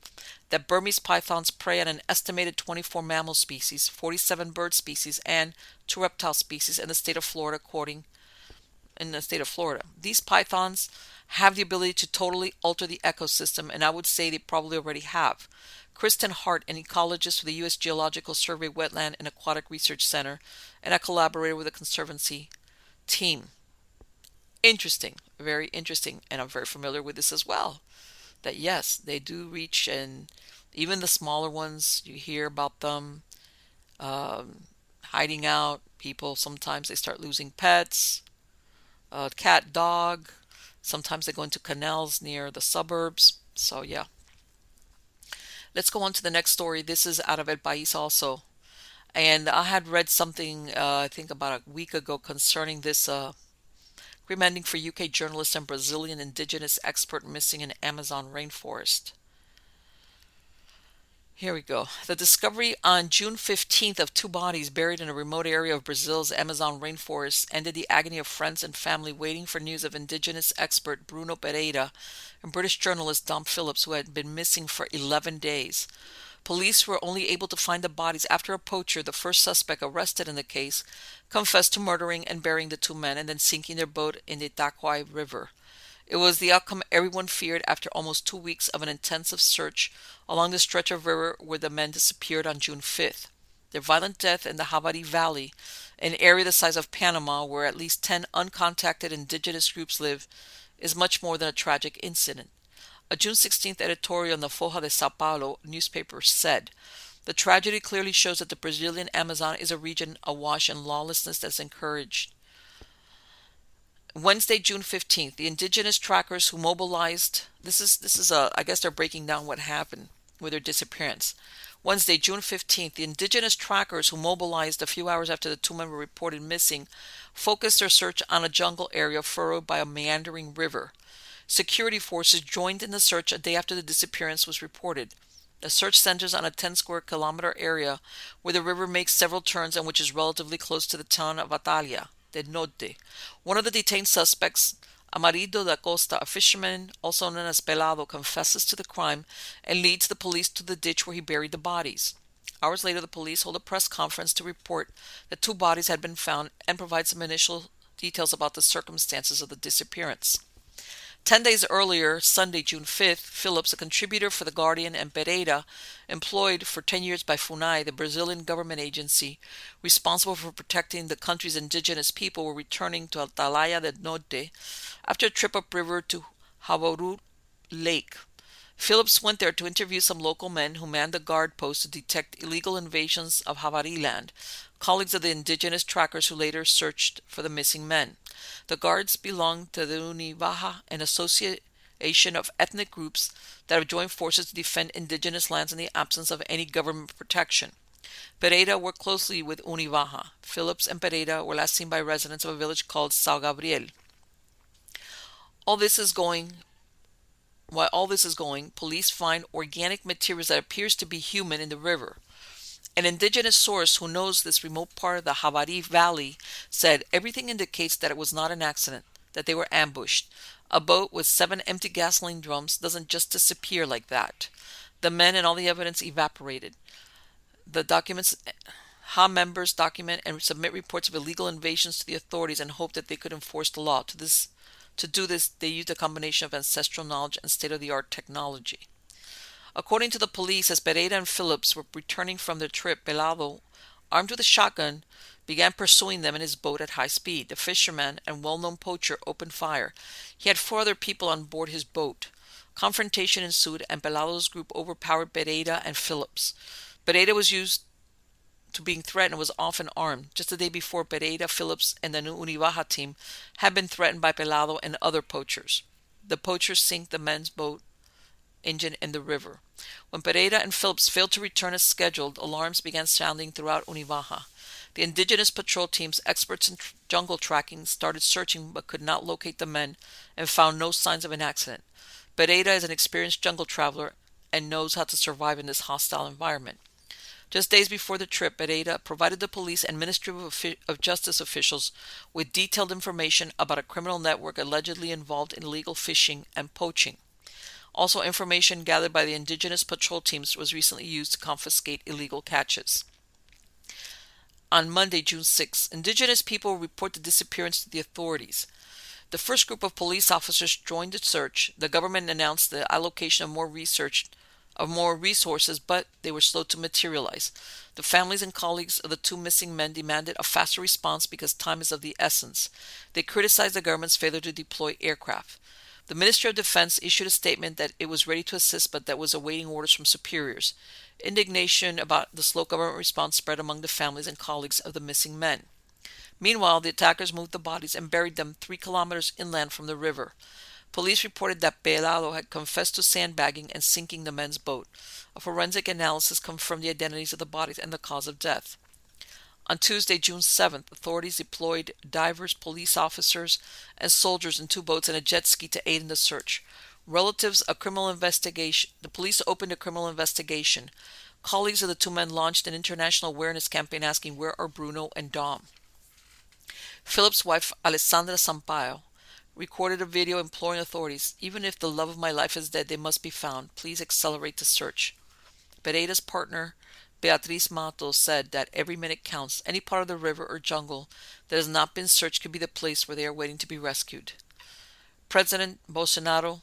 that Burmese pythons prey on an estimated 24 mammal species, 47 bird species, and 2 reptile species in the state of Florida, These pythons have the ability to totally alter the ecosystem, and I would say they probably already have. Kristen Hart, an ecologist for the U.S. Geological Survey Wetland and Aquatic Research Center, and a collaborator with the Conservancy team. Interesting, very interesting, and I'm very familiar with this as well. That yes, they do reach, and even the smaller ones, you hear about them hiding out. People, sometimes they start losing pets, cat, dog. Sometimes they go into canals near the suburbs. So yeah. Let's go on to the next story. This is out of El País also. And I had read something, I think about a week ago, concerning this grim ending for UK journalist and Brazilian indigenous expert missing in Amazon rainforest. Here we go. The discovery on June 15th of 2 bodies buried in a remote area of Brazil's Amazon rainforest ended the agony of friends and family waiting for news of indigenous expert Bruno Pereira and British journalist Dom Phillips, who had been missing for 11 days. Police were only able to find the bodies after a poacher, the first suspect arrested in the case, confessed to murdering and burying the 2 men and then sinking their boat in the Itaquai River. It was the outcome everyone feared after almost 2 weeks of an intensive search along the stretch of river where the men disappeared on June 5th. Their violent death in the Javari Valley, an area the size of Panama where at least 10 uncontacted indigenous groups live, is much more than a tragic incident. A June 16th editorial in the Folha de Sao Paulo newspaper said, "The tragedy clearly shows that the Brazilian Amazon is a region awash in lawlessness that's encouraged." Wednesday, June 15th, the indigenous trackers who mobilized, I guess they're breaking down what happened with their disappearance. Wednesday, June 15th, the indigenous trackers who mobilized a few hours after the 2 men were reported missing focused their search on a jungle area furrowed by a meandering river. Security forces joined in the search a day after the disappearance was reported. The search centers on a 10 square kilometer area where the river makes several turns and which is relatively close to the town of Atalia del Norte. One of the detained suspects, Amarido da Costa, a fisherman also known as Pelado, confesses to the crime and leads the police to the ditch where he buried the bodies. Hours later, the police hold a press conference to report that 2 bodies had been found and provide some initial details about the circumstances of the disappearance. 10 days earlier, Sunday, June 5th, Phillips, a contributor for The Guardian, and Pereira, employed for 10 years by FUNAI, the Brazilian government agency responsible for protecting the country's indigenous people, were returning to Atalaia del Norte after a trip upriver to Havaru Lake. Phillips went there to interview some local men who manned the guard post to detect illegal invasions of Javari land, colleagues of the indigenous trackers who later searched for the missing men. The guards belong to the Univaha, an association of ethnic groups that have joined forces to defend indigenous lands in the absence of any government protection. Pereira worked closely with Univaha. Phillips and Pereira were last seen by residents of a village called São Gabriel. While all this is going, police find organic materials that appears to be human in the river. An indigenous source who knows this remote part of the Javari Valley said everything indicates that it was not an accident, that they were ambushed. A boat with 7 empty gasoline drums doesn't just disappear like that. The men and all the evidence evaporated. The documents, Ha members document and submit reports of illegal invasions to the authorities and hope that they could enforce the law. To do this, they used a combination of ancestral knowledge and state-of-the-art technology. According to the police, as Pereira and Phillips were returning from their trip, Pelado, armed with a shotgun, began pursuing them in his boat at high speed. The fisherman and well-known poacher opened fire. He had 4 other people on board his boat. Confrontation ensued, and Pelado's group overpowered Pereira and Phillips. Pereira was used to being threatened and was often armed. Just the day before, Pereira, Phillips, and the Univaha team had been threatened by Pelado and other poachers. The poachers sank the men's boat engine in the river. When Pereira and Phillips failed to return as scheduled, alarms began sounding throughout Univaha. The indigenous patrol team's experts in jungle tracking started searching but could not locate the men and found no signs of an accident. Pereira is an experienced jungle traveler and knows how to survive in this hostile environment. Just days before the trip, Pereira provided the police and Ministry of Justice officials with detailed information about a criminal network allegedly involved in illegal fishing and poaching. Also, information gathered by the indigenous patrol teams was recently used to confiscate illegal catches. On Monday, June 6, indigenous people report the disappearance to the authorities. The first group of police officers joined the search. The government announced the allocation of more resources, but they were slow to materialize. The families and colleagues of the two missing men demanded a faster response because time is of the essence. They criticized the government's failure to deploy aircraft. The Ministry of Defense issued a statement that it was ready to assist but that was awaiting orders from superiors. Indignation about the slow government response spread among the families and colleagues of the missing men. Meanwhile, the attackers moved the bodies and buried them 3 kilometers inland from the river. Police reported that Pelado had confessed to sandbagging and sinking the men's boat. A forensic analysis confirmed the identities of the bodies and the cause of death. On Tuesday, June 7th, authorities deployed divers, police officers, and soldiers in 2 boats and a jet ski to aid in the search. The police opened a criminal investigation. Colleagues of the 2 men launched an international awareness campaign asking, "Where are Bruno and Dom?" Philip's wife, Alessandra Sampaio, recorded a video imploring authorities, "Even if the love of my life is dead, they must be found. Please accelerate the search." Pereira's partner, Beatriz Matos, said that every minute counts. Any part of the river or jungle that has not been searched could be the place where they are waiting to be rescued. President Bolsonaro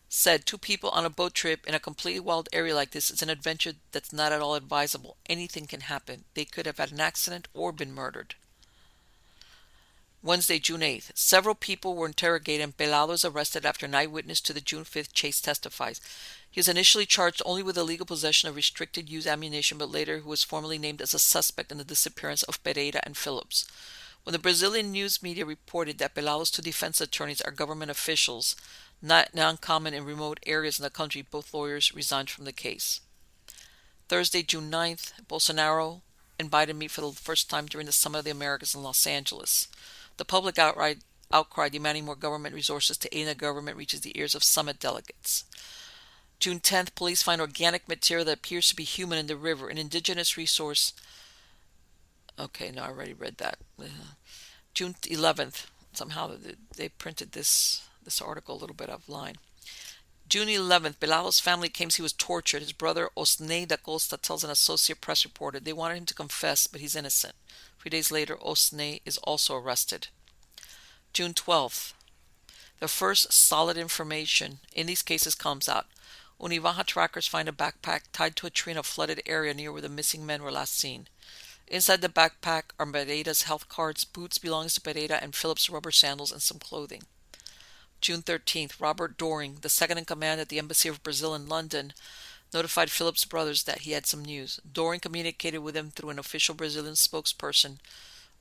said 2 people on a boat trip in a completely wild area like this is an adventure that's not at all advisable. Anything can happen. They could have had an accident or been murdered. Wednesday, June 8th. Several people were interrogated and Pelado is arrested after an eyewitness to the June 5th chase testifies. He was initially charged only with illegal possession of restricted use ammunition, but later he was formally named as a suspect in the disappearance of Pereira and Phillips. When the Brazilian news media reported that Pelado's 2 defense attorneys are government officials, not uncommon in remote areas in the country, both lawyers resigned from the case. Thursday, June 9th, Bolsonaro and Biden meet for the first time during the Summit of the Americas in Los Angeles. The public outcry demanding more government resources to aid in the government reaches the ears of summit delegates. June 10th, police find organic material that appears to be human in the river, an indigenous resource. Okay, no, I already read that. June 11th, somehow they printed this article a little bit offline. June 11th, Pelado's family claims he was tortured. His brother, Osney da Costa, tells an Associate Press reporter they wanted him to confess, but he's innocent. 3 days later, Osney is also arrested. June 12th, the first solid information in these cases comes out. Univaja trackers find a backpack tied to a tree in a flooded area near where the missing men were last seen. Inside the backpack are Pereira's health cards, boots belonging to Pereira, and Philip's rubber sandals and some clothing. June 13th, Robert Doring, the second in command at the Embassy of Brazil in London, notified Philip's brothers that he had some news. Doring communicated with them through an official Brazilian spokesperson.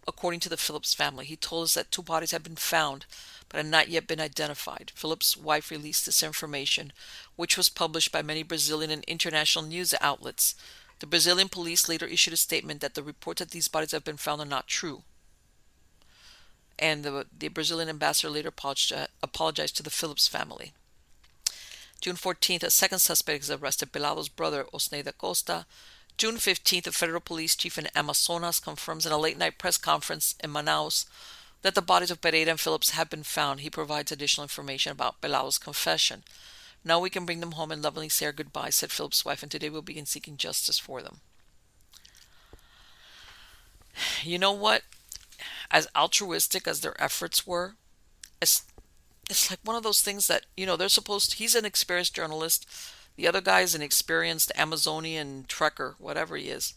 According to the Phillips family, he told us that 2 bodies had been found, but had not yet been identified. Philip's wife released this information, which was published by many Brazilian and international news outlets. The Brazilian police later issued a statement that the reports that these bodies have been found are not true. And the Brazilian ambassador later apologized to the Phillips family. June 14th, a second suspect is arrested, Pelado's brother, Osney da Costa. June 15th, a federal police chief in Amazonas confirms in a late-night press conference in Manaus that the bodies of Pereira and Phillips have been found. He provides additional information about Pelado's confession. "Now we can bring them home and lovingly say our goodbyes," said Phillips' wife, "and today we'll begin seeking justice for them." You know what? As altruistic as their efforts were, it's like one of those things that, he's an experienced journalist. The other guy is an experienced Amazonian trekker, whatever he is.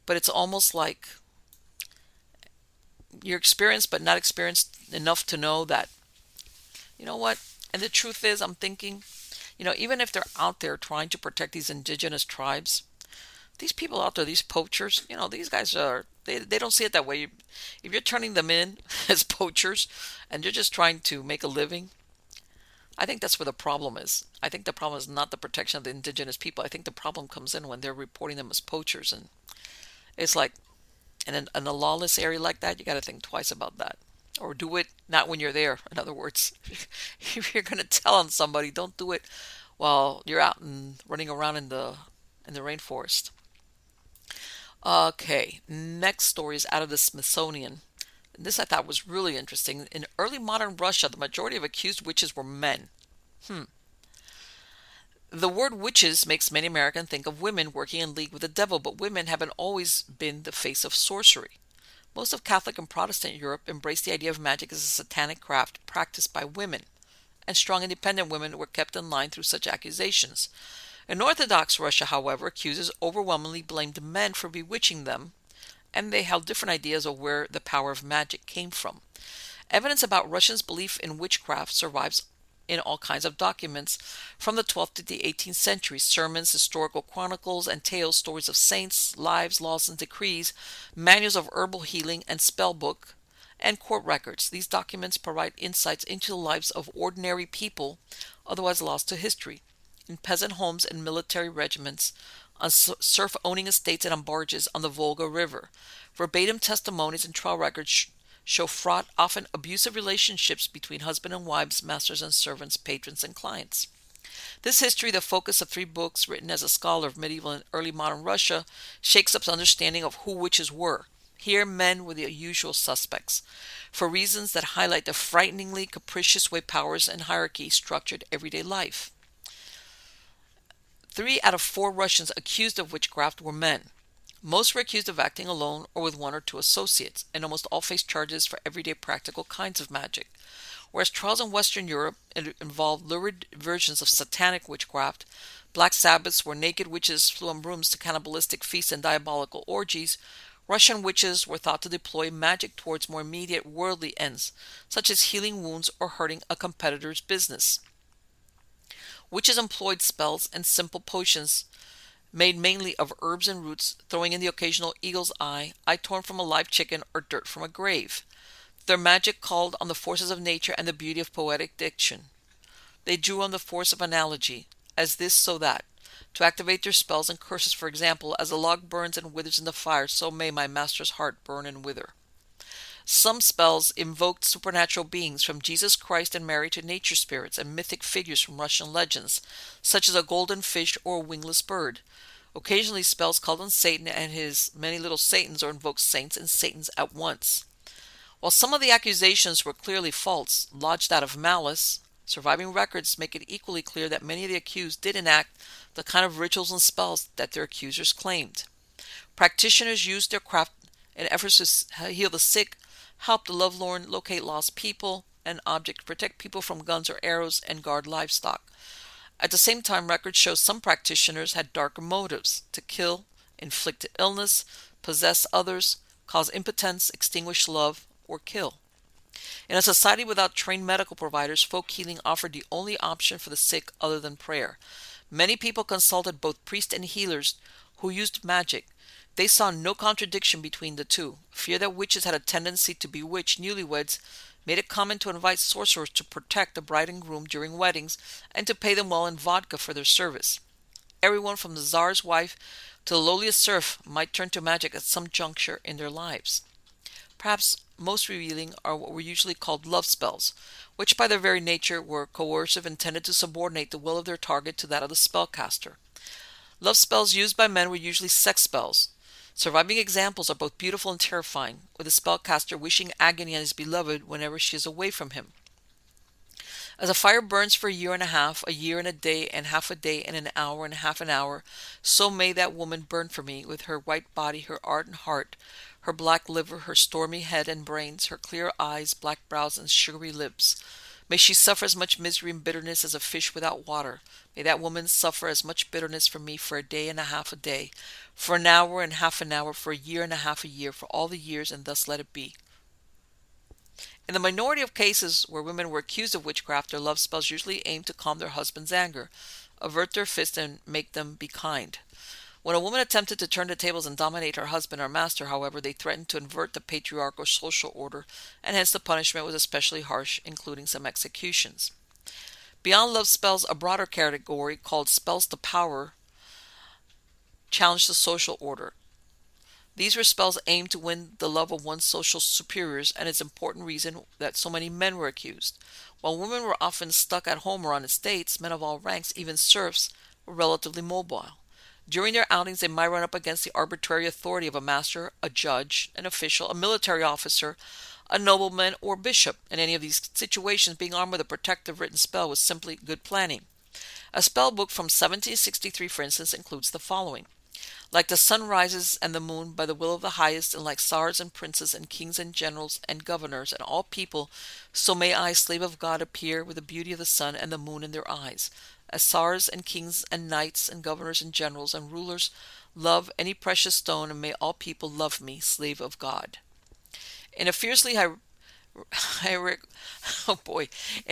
But it's almost like you're experienced but not experienced enough to know that, you know what? And the truth is, I'm thinking, even if they're out there trying to protect these indigenous tribes, these people out there, these poachers, these guys they don't see it that way. If you're turning them in as poachers and you're just trying to make a living, I think that's where the problem is. I think the problem is not the protection of the indigenous people. I think the problem comes in when they're reporting them as poachers. And It's like in a lawless area like that, you got to think twice about that. Or do it not when you're there. In other words, if you're going to tell on somebody, don't do it while you're out and running around in the rainforest. Okay, next story is out of the Smithsonian. This I thought was really interesting. In early modern Russia, the majority of accused witches were men. Hmm. The word witches makes many Americans think of women working in league with the devil, but women haven't always been the face of sorcery. Most of Catholic and Protestant Europe embraced the idea of magic as a satanic craft practiced by women, and strong independent women were kept in line through such accusations. In Orthodox Russia, however, accusers overwhelmingly blamed men for bewitching them, and they held different ideas of where the power of magic came from. Evidence about Russians' belief in witchcraft survives in all kinds of documents from the 12th to the 18th century: sermons, historical chronicles and tales, stories of saints, lives, laws and decrees, manuals of herbal healing and spell book, and court records. These documents provide insights into the lives of ordinary people, otherwise lost to history, in peasant homes and military regiments, on serf-owning estates and on barges on the Volga River. Verbatim testimonies and trial records show fraught, often abusive relationships between husband and wives, masters and servants, patrons and clients. This history, the focus of 3 books written as a scholar of medieval and early modern Russia, shakes up understanding of who witches were. Here, men were the usual suspects, for reasons that highlight the frighteningly capricious way powers and hierarchy structured everyday life. 3 out of 4 Russians accused of witchcraft were men. Most were accused of acting alone or with 1 or 2 associates, and almost all faced charges for everyday practical kinds of magic. Whereas trials in Western Europe involved lurid versions of satanic witchcraft, black Sabbaths where naked witches flew on brooms to cannibalistic feasts and diabolical orgies, Russian witches were thought to deploy magic towards more immediate worldly ends, such as healing wounds or hurting a competitor's business. Witches employed spells and simple potions made mainly of herbs and roots, throwing in the occasional eagle's eye torn from a live chicken, or dirt from a grave. Their magic called on the forces of nature and the beauty of poetic diction. They drew on the force of analogy, as this so that, to activate their spells and curses. For example, as a log burns and withers in the fire, so may my master's heart burn and wither. Some spells invoked supernatural beings, from Jesus Christ and Mary to nature spirits and mythic figures from Russian legends, such as a golden fish or a wingless bird. Occasionally, spells called on Satan and his many little Satans, or invoked saints and Satans at once. While some of the accusations were clearly false, lodged out of malice, surviving records make it equally clear that many of the accused did enact the kind of rituals and spells that their accusers claimed. Practitioners used their craft in efforts to heal the sick, help the lovelorn, locate lost people and objects, protect people from guns or arrows, and guard livestock. At the same time, records show some practitioners had darker motives: to kill, inflict illness, possess others, cause impotence, extinguish love, or kill. In a society without trained medical providers, folk healing offered the only option for the sick other than prayer. Many people consulted both priests and healers who used magic. They saw no contradiction between the two. Fear that witches had a tendency to bewitch newlyweds made it common to invite sorcerers to protect the bride and groom during weddings and to pay them well in vodka for their service. Everyone from the czar's wife to the lowliest serf might turn to magic at some juncture in their lives. Perhaps most revealing are what were usually called love spells, which by their very nature were coercive, intended to subordinate the will of their target to that of the spellcaster. Love spells used by men were usually sex spells. Surviving examples are both beautiful and terrifying, with the spellcaster wishing agony on his beloved whenever she is away from him. As a fire burns for a year and a day, and half a day, and an hour and half an hour, so may that woman burn for me, with her white body, her ardent heart, her black liver, her stormy head and brains, her clear eyes, black brows, and sugary lips. May she suffer as much misery and bitterness as a fish without water. May that woman suffer as much bitterness for me for a day and a half a day, for an hour and half an hour, for a year and a half a year, for all the years, and thus let it be. In the minority of cases where women were accused of witchcraft, their love spells usually aimed to calm their husband's anger, avert their fist, and make them be kind. When a woman attempted to turn the tables and dominate her husband or master, however, they threatened to invert the patriarchal social order, and hence the punishment was especially harsh, including some executions. Beyond love spells, a broader category called spells to power challenged the social order. These were spells aimed to win the love of one's social superiors, and it's an important reason that so many men were accused. While women were often stuck at home or on estates, men of all ranks, even serfs, were relatively mobile. During their outings, they might run up against the arbitrary authority of a master, a judge, an official, a military officer, a nobleman, or bishop. In any of these situations, being armed with a protective written spell was simply good planning. A spell book from 1763, for instance, includes the following. Like the sun rises and the moon by the will of the highest, and like czars and princes and kings and generals and governors and all people, so may I, slave of God, appear with the beauty of the sun and the moon in their eyes. As czars and kings and knights and governors and generals and rulers love any precious stone, and may all people love me, slave of God. In a fiercely in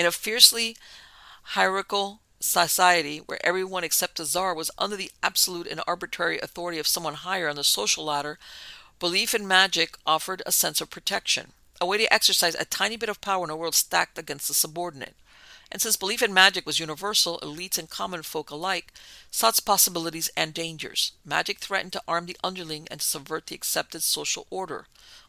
a fiercely hierarchical society where everyone except the czar was under the absolute and arbitrary authority of someone higher on the social ladder, belief in magic offered a sense of protection, a way to exercise a tiny bit of power in a world stacked against the subordinate. And since belief in magic was universal, elites and common folk alike saw its possibilities and dangers. Magic threatened to arm the underling and to subvert the accepted social order.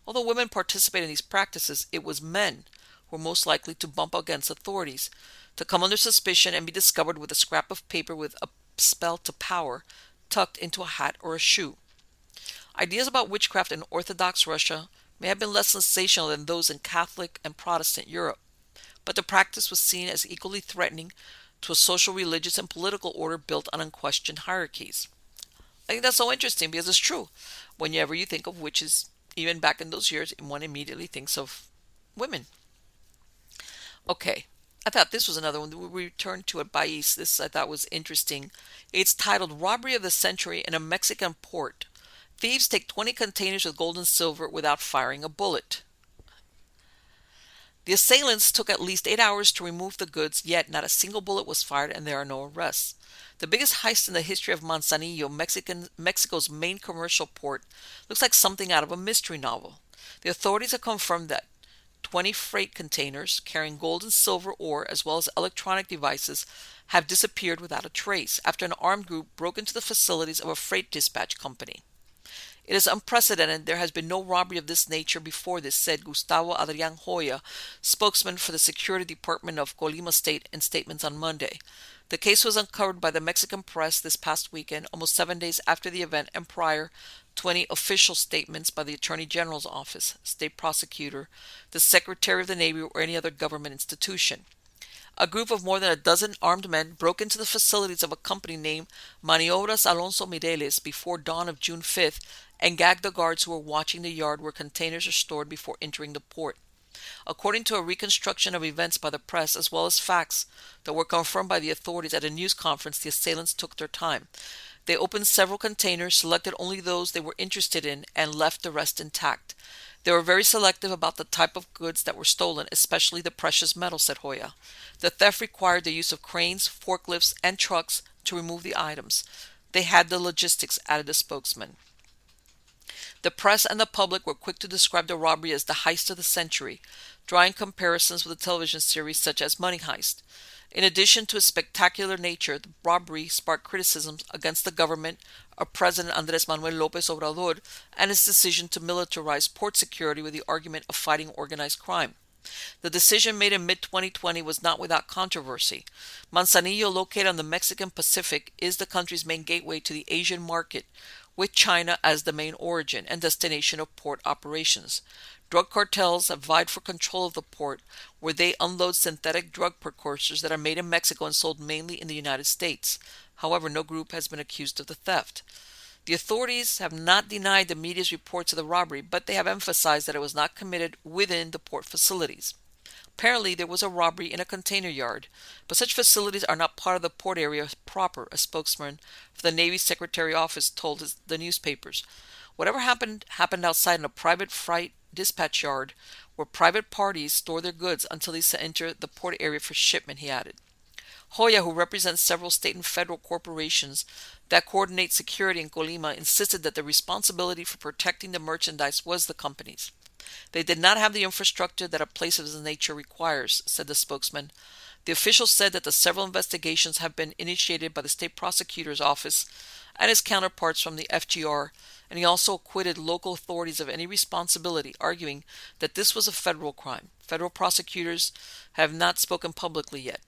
Although women participated in these practices, it was men who were most likely to bump against authorities, to come under suspicion and be discovered with a scrap of paper with a spell to power tucked into a hat or a shoe. Ideas about witchcraft in Orthodox Russia may have been less sensational than those in Catholic and Protestant Europe, but the practice was seen as equally threatening to a social, religious, and political order built on unquestioned hierarchies. I think that's so interesting because it's true. Whenever you think of witches, even back in those years, one immediately thinks of women. Okay, I thought this was another one. We returned to it. Bais. This I thought was interesting. It's titled Robbery of the Century in a Mexican Port. Thieves take 20 containers with gold and silver without firing a bullet. The assailants took at least 8 hours to remove the goods, yet not a single bullet was fired and there are no arrests. The biggest heist in the history of Manzanillo, Mexico's main commercial port, looks like something out of a mystery novel. The authorities have confirmed that 20 freight containers carrying gold and silver ore as well as electronic devices have disappeared without a trace after an armed group broke into the facilities of a freight dispatch company. It is unprecedented. There has been no robbery of this nature before this, said Gustavo Adrian Hoya, spokesman for the Security Department of Colima State, in statements on Monday. The case was uncovered by the Mexican press this past weekend, almost 7 days after the event and prior to any official statements by the Attorney General's office, state prosecutor, the Secretary of the Navy, or any other government institution. A group of more than a dozen armed men broke into the facilities of a company named Maniobras Alonso Mireles before dawn of June 5th and gagged the guards who were watching the yard where containers are stored before entering the port. According to a reconstruction of events by the press, as well as facts that were confirmed by the authorities at a news conference, the assailants took their time. They opened several containers, selected only those they were interested in, and left the rest intact. They were very selective about the type of goods that were stolen, especially the precious metal, said Hoya. The theft required the use of cranes, forklifts, and trucks to remove the items. They had the logistics, added the spokesman. The press and the public were quick to describe the robbery as the heist of the century, drawing comparisons with a television series such as Money Heist. In addition to its spectacular nature, the robbery sparked criticisms against the government of President Andrés Manuel López Obrador and his decision to militarize port security with the argument of fighting organized crime. The decision made in mid-2020 was not without controversy. Manzanillo, located on the Mexican Pacific, is the country's main gateway to the Asian market, with China as the main origin and destination of port operations. Drug cartels have vied for control of the port, where they unload synthetic drug precursors that are made in Mexico and sold mainly in the United States. However, no group has been accused of the theft. The authorities have not denied the media's reports of the robbery, but they have emphasized that it was not committed within the port facilities. Apparently, there was a robbery in a container yard, but such facilities are not part of the port area proper, a spokesman for the Navy Secretary Office told the newspapers. Whatever happened outside in a private freight dispatch yard where private parties store their goods until they enter the port area for shipment, he added. Hoya, who represents several state and federal corporations that coordinate security in Colima, insisted that the responsibility for protecting the merchandise was the company's. They did not have the infrastructure that a place of this nature requires, said the spokesman. The official said that the several investigations have been initiated by the state prosecutor's office and his counterparts from the FGR, and he also acquitted local authorities of any responsibility, arguing that this was a federal crime. Federal prosecutors have not spoken publicly yet.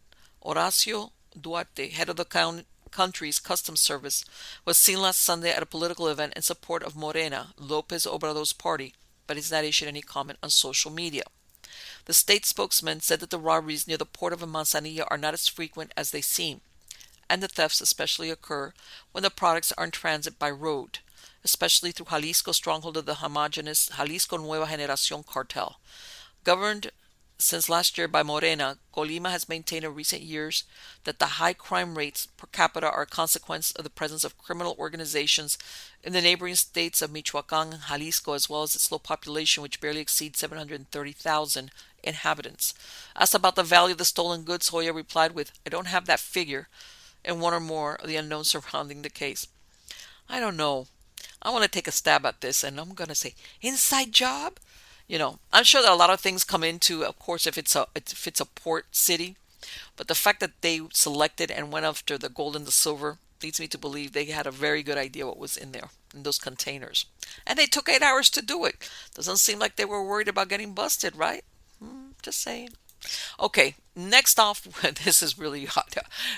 Horacio Duarte, head of the country's customs service, was seen last Sunday at a political event in support of Morena, López Obrador's party, but has not issued any comment on social media. The state spokesman said that the robberies near the port of Manzanilla are not as frequent as they seem, and the thefts especially occur when the products are in transit by road, especially through Jalisco, stronghold of the homogeneous Jalisco Nueva Generación cartel. Governed since last year by Morena, Colima has maintained in recent years that the high crime rates per capita are a consequence of the presence of criminal organizations in the neighboring states of Michoacán and Jalisco, as well as its low population, which barely exceeds 730,000 inhabitants. Asked about the value of the stolen goods, Hoya replied with, "I don't have that figure," and one or more of the unknowns surrounding the case. I don't know. I want to take a stab at this, and I'm going to say, inside job? I'm sure that a lot of things come into, of course, if it's a port city, but the fact that they selected and went after the gold and the silver leads me to believe they had a very good idea what was in there in those containers, and they took 8 hours to do it. Doesn't seem like they were worried about getting busted, right? Just saying. Okay, next off, this is really hot.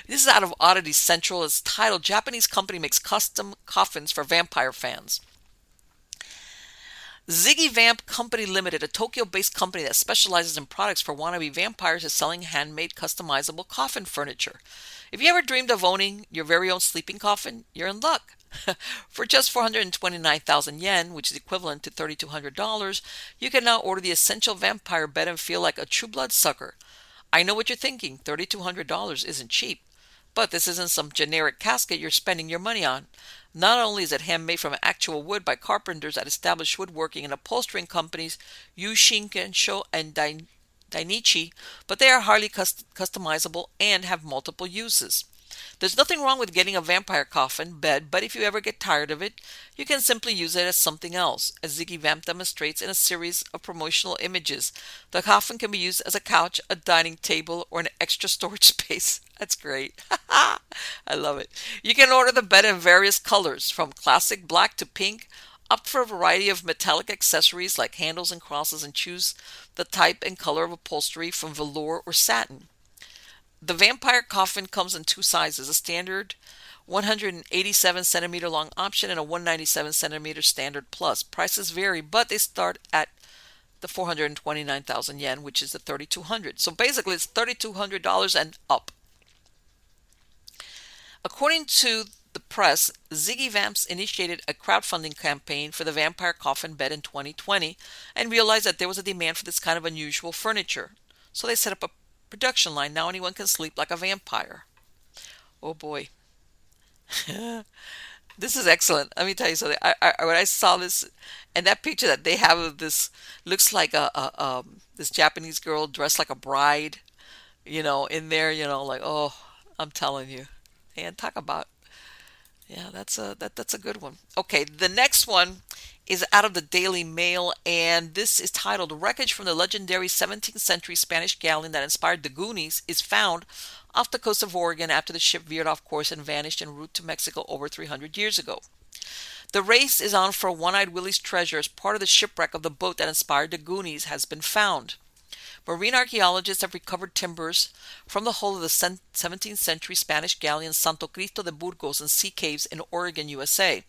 This is out of Oddity Central. It's titled "Japanese Company Makes Custom Coffins for Vampire Fans." Ziggy Vamp Company Limited, a Tokyo-based company that specializes in products for wannabe vampires, is selling handmade customizable coffin furniture. If you ever dreamed of owning your very own sleeping coffin, you're in luck. For just 429,000 yen, which is equivalent to $3,200, you can now order the essential vampire bed and feel like a true blood sucker. I know what you're thinking, $3,200 isn't cheap. But this isn't some generic casket you're spending your money on. Not only is it handmade from actual wood by carpenters at established woodworking and upholstering companies Yu Shinkensho and Dainichi, but they are highly customizable and have multiple uses. There's nothing wrong with getting a vampire coffin bed, but if you ever get tired of it, you can simply use it as something else, as Ziggy Vamp demonstrates in a series of promotional images. The coffin can be used as a couch, a dining table, or an extra storage space. That's great. I love it. You can order the bed in various colors, from classic black to pink, opt for a variety of metallic accessories like handles and crosses, and choose the type and color of upholstery from velour or satin. The vampire coffin comes in two sizes, a standard 187 centimeter long option and a 197 centimeter standard plus. Prices vary, but they start at the 429,000 yen, which is the 3,200. So basically it's $3,200 and up. According to the press, Ziggy Vamps initiated a crowdfunding campaign for the vampire coffin bed in 2020 and realized that there was a demand for this kind of unusual furniture. So they set up a production line. Now anyone can sleep like a vampire. Oh boy. This is excellent. Let me tell you something. When I saw this, and that picture that they have of this looks like this Japanese girl dressed like a bride, in there, like, oh, I'm telling you. And talk about, yeah, that's a good one. Okay, the next one is out of the Daily Mail, and this is titled "Wreckage from the legendary 17th century Spanish galleon that inspired the Goonies is found off the coast of Oregon after the ship veered off course and vanished en route to Mexico over 300 years ago. The race is on for One-Eyed Willie's treasure as part of the shipwreck of the boat that inspired the Goonies has been found. Marine archaeologists have recovered timbers from the hull of the 17th century Spanish galleon Santo Cristo de Burgos in sea caves in Oregon, USA.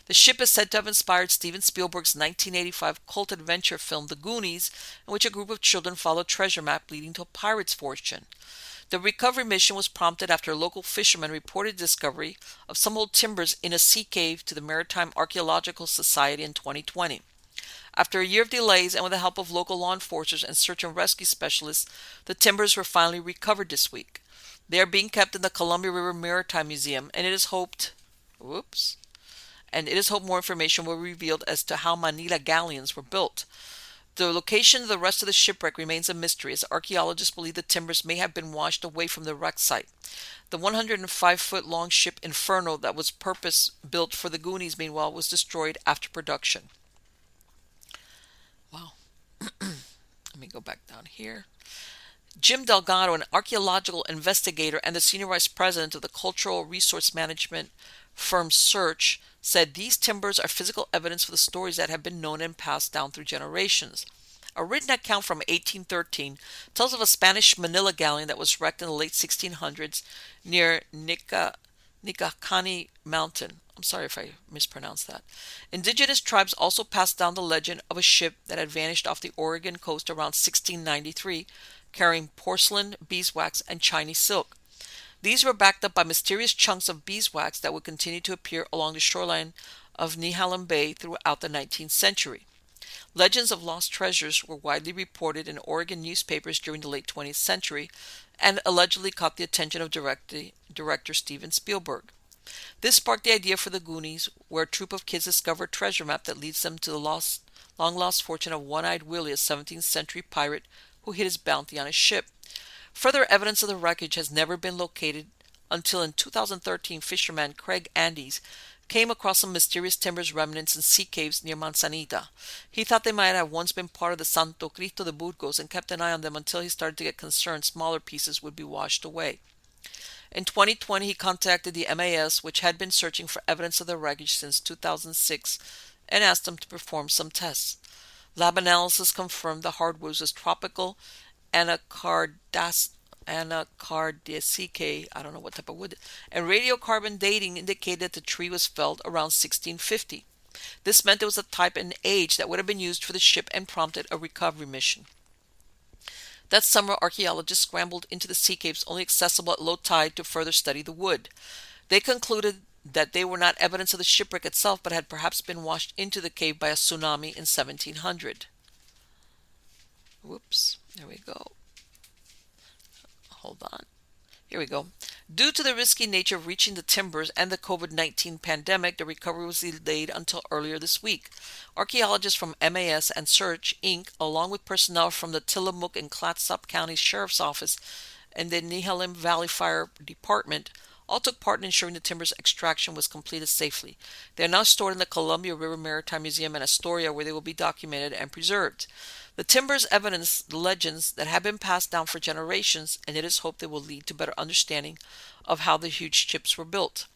The ship is said to have inspired Steven Spielberg's 1985 cult adventure film The Goonies, in which a group of children follow a treasure map leading to a pirate's fortune. The recovery mission was prompted after a local fisherman reported discovery of some old timbers in a sea cave to the Maritime Archaeological Society in 2020. After a year of delays and with the help of local law enforcers and search and rescue specialists, the timbers were finally recovered this week. They are being kept in the Columbia River Maritime Museum, and it is hoped more information will be revealed as to how Manila galleons were built. The location of the rest of the shipwreck remains a mystery, as archaeologists believe the timbers may have been washed away from the wreck site. The 105-foot-long ship Inferno that was purpose-built for the Goonies, meanwhile, was destroyed after production. Wow. Let me go back down here. Jim Delgado, an archaeological investigator and the senior vice president of the cultural resource management firm Search, said these timbers are physical evidence for the stories that have been known and passed down through generations. A written account from 1813 tells of a Spanish Manila galleon that was wrecked in the late 1600s near Nicacani Mountain. I'm sorry if I mispronounced that. Indigenous tribes also passed down the legend of a ship that had vanished off the Oregon coast around 1693, carrying porcelain, beeswax, and Chinese silk. These were backed up by mysterious chunks of beeswax that would continue to appear along the shoreline of Nehalem Bay throughout the 19th century. Legends of lost treasures were widely reported in Oregon newspapers during the late 20th century and allegedly caught the attention of director Steven Spielberg. This sparked the idea for the Goonies, where a troop of kids discover a treasure map that leads them to the long-lost fortune of One-Eyed Willie, a 17th century pirate who hid his bounty on a ship. Further evidence of the wreckage has never been located until in 2013 fisherman Craig Andes came across some mysterious timbers remnants in sea caves near Manzanita. He thought they might have once been part of the Santo Cristo de Burgos and kept an eye on them until he started to get concerned smaller pieces would be washed away. In 2020, he contacted the MAS, which had been searching for evidence of the wreckage since 2006, and asked them to perform some tests. Lab analysis confirmed the hardwood was tropical anacardiaceae, I don't know what type of wood, and radiocarbon dating indicated that the tree was felled around 1650. This meant it was a type and age that would have been used for the ship and prompted a recovery mission. That summer, archaeologists scrambled into the sea caves only accessible at low tide to further study the wood. They concluded that they were not evidence of the shipwreck itself, but had perhaps been washed into the cave by a tsunami in 1700. Whoops, there we go. Hold on. Here we go. Due to the risky nature of reaching the timbers and the COVID-19 pandemic, the recovery was delayed until earlier this week. Archaeologists from MAS and Search, Inc., along with personnel from the Tillamook and Clatsop County Sheriff's Office and the Nehalem Valley Fire Department, all took part in ensuring the timbers extraction was completed safely. They are now stored in the Columbia River Maritime Museum in Astoria, where they will be documented and preserved. The timbers evidence the legends that have been passed down for generations, and it is hoped they will lead to better understanding of how the huge ships were built.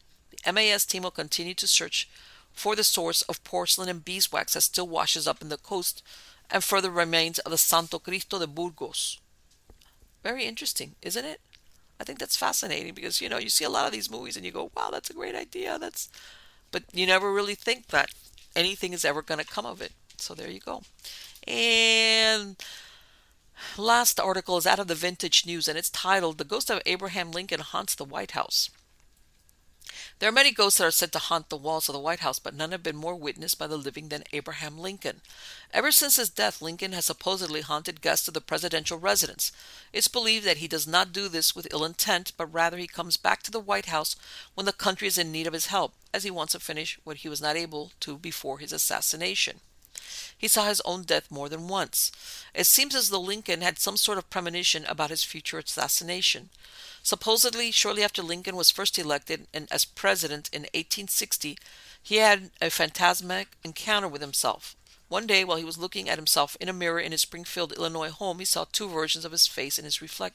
The MAS team will continue to search for the source of porcelain and beeswax that still washes up in the coast and for the remains of the Santo Cristo de Burgos. Very interesting, isn't it? I think that's fascinating because, you see a lot of these movies and you go, wow, that's a great idea. But you never really think that anything is ever going to come of it. So there you go. And last article is out of the Vintage News, and it's titled, "The Ghost of Abraham Lincoln Haunts the White House." There are many ghosts that are said to haunt the walls of the White House, but none have been more witnessed by the living than Abraham Lincoln. Ever since his death, Lincoln has supposedly haunted guests of the presidential residence. It's believed that he does not do this with ill intent, but rather he comes back to the White House when the country is in need of his help, as he wants to finish what he was not able to before his assassination. He saw his own death more than once. It seems as though Lincoln had some sort of premonition about his future assassination. Supposedly, shortly after Lincoln was first elected and as president in 1860, he had a phantasmic encounter with himself. One day, while he was looking at himself in a mirror in his Springfield, Illinois home, he saw two versions of his face in his reflection.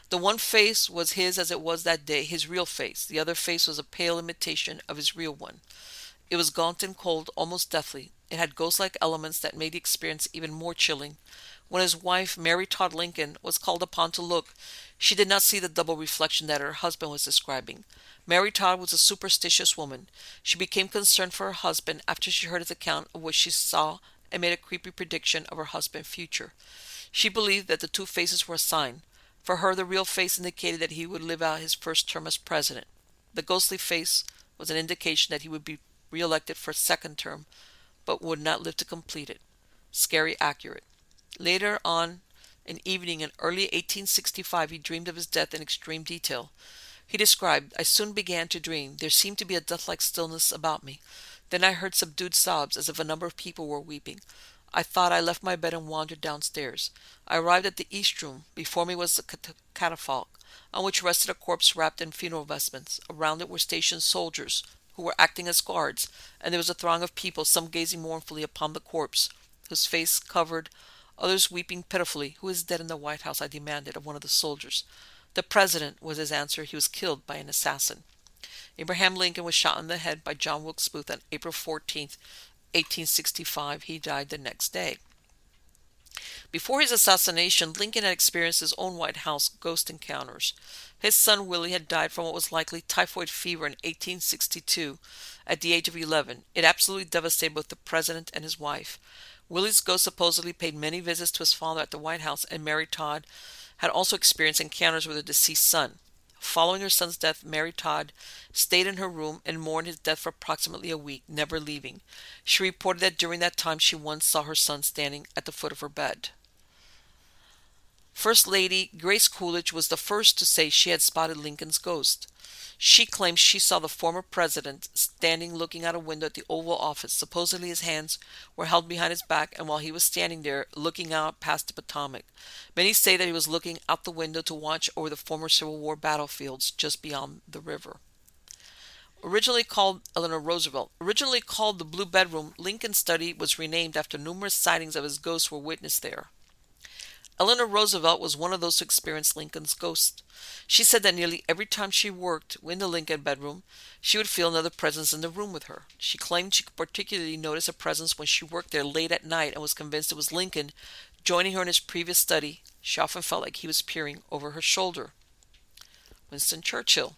The one face was his as it was that day, his real face. The other face was a pale imitation of his real one. It was gaunt and cold, almost deathly. It had ghost-like elements that made the experience even more chilling. When his wife, Mary Todd Lincoln, was called upon to look, she did not see the double reflection that her husband was describing. Mary Todd was a superstitious woman. She became concerned for her husband after she heard his account of what she saw and made a creepy prediction of her husband's future. She believed that the two faces were a sign. For her, the real face indicated that he would live out his first term as president. The ghostly face was an indication that he would be re-elected for a second term, but would not live to complete it. Scary accurate. Later on, an evening in early 1865, he dreamed of his death in extreme detail. He described, "I soon began to dream. There seemed to be a death-like stillness about me. Then I heard subdued sobs, as if a number of people were weeping. I thought I left my bed and wandered downstairs. I arrived at the East Room. Before me was a catafalque, on which rested a corpse wrapped in funeral vestments. Around it were stationed soldiers, who were acting as guards, and there was a throng of people, some gazing mournfully upon the corpse, whose face covered others weeping pitifully. "Who is dead in the White House?" I demanded of one of the soldiers. "The president," was his answer. "He was killed by an assassin." Abraham Lincoln was shot in the head by John Wilkes Booth on April 14th, 1865. He died the next day. Before his assassination, Lincoln had experienced his own White House ghost encounters. His son Willie had died from what was likely typhoid fever in 1862 at the age of 11. It absolutely devastated both the president and his wife. Willie's ghost supposedly paid many visits to his father at the White House, and Mary Todd had also experienced encounters with her deceased son. Following her son's death, Mary Todd stayed in her room and mourned his death for approximately a week, never leaving. She reported that during that time she once saw her son standing at the foot of her bed. First Lady Grace Coolidge was the first to say she had spotted Lincoln's ghost. She claims she saw the former president standing looking out a window at the Oval Office. Supposedly his hands were held behind his back, and while he was standing there looking out past the Potomac. Many say that he was looking out the window to watch over the former Civil War battlefields just beyond the river. Originally called Eleanor Roosevelt. Originally called the Blue Bedroom, Lincoln's study was renamed after numerous sightings of his ghost were witnessed there. Eleanor Roosevelt was one of those who experienced Lincoln's ghost. She said that nearly every time she worked in the Lincoln bedroom, she would feel another presence in the room with her. She claimed she could particularly notice a presence when she worked there late at night and was convinced it was Lincoln joining her in his previous study. She often felt like he was peering over her shoulder. Winston Churchill.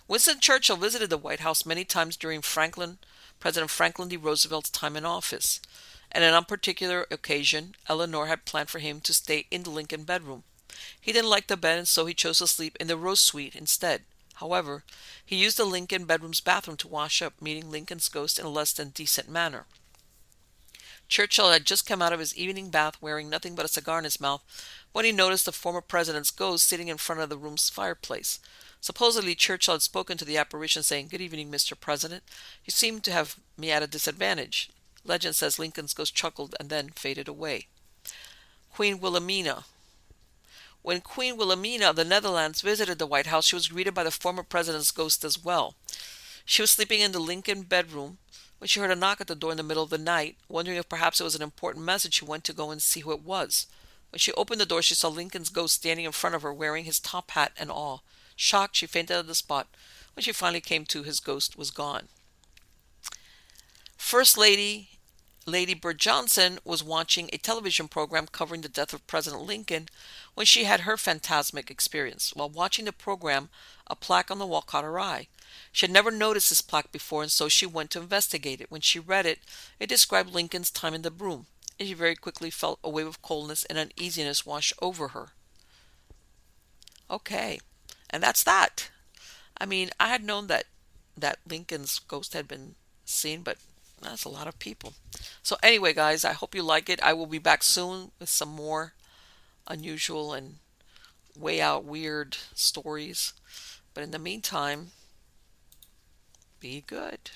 Winston Churchill visited the White House many times during President Franklin D. Roosevelt's time in office. And on a particular occasion, Eleanor had planned for him to stay in the Lincoln bedroom. He didn't like the bed, and so he chose to sleep in the Rose Suite instead. However, he used the Lincoln bedroom's bathroom to wash up, meeting Lincoln's ghost in a less than decent manner. Churchill had just come out of his evening bath wearing nothing but a cigar in his mouth when he noticed the former president's ghost sitting in front of the room's fireplace. Supposedly, Churchill had spoken to the apparition, saying, "Good evening, Mr. President. You seem to have me at a disadvantage." Legend says Lincoln's ghost chuckled and then faded away. Queen Wilhelmina. When Queen Wilhelmina of the Netherlands visited the White House, she was greeted by the former president's ghost as well. She was sleeping in the Lincoln bedroom when she heard a knock at the door in the middle of the night. Wondering if perhaps it was an important message, she went to go and see who it was. When she opened the door, she saw Lincoln's ghost standing in front of her, wearing his top hat and all. Shocked, she fainted on the spot. When she finally came to, his ghost was gone. First Lady Bird Johnson was watching a television program covering the death of President Lincoln when she had her phantasmic experience. While watching the program, a plaque on the wall caught her eye. She had never noticed this plaque before, and so she went to investigate it. When she read it, it described Lincoln's time in the room, and she very quickly felt a wave of coldness and uneasiness wash over her. Okay, and that's that. I mean, I had known that Lincoln's ghost had been seen, but that's a lot of people. So anyway, guys, I hope you like it. I will be back soon with some more unusual and way out weird stories. But in the meantime, be good.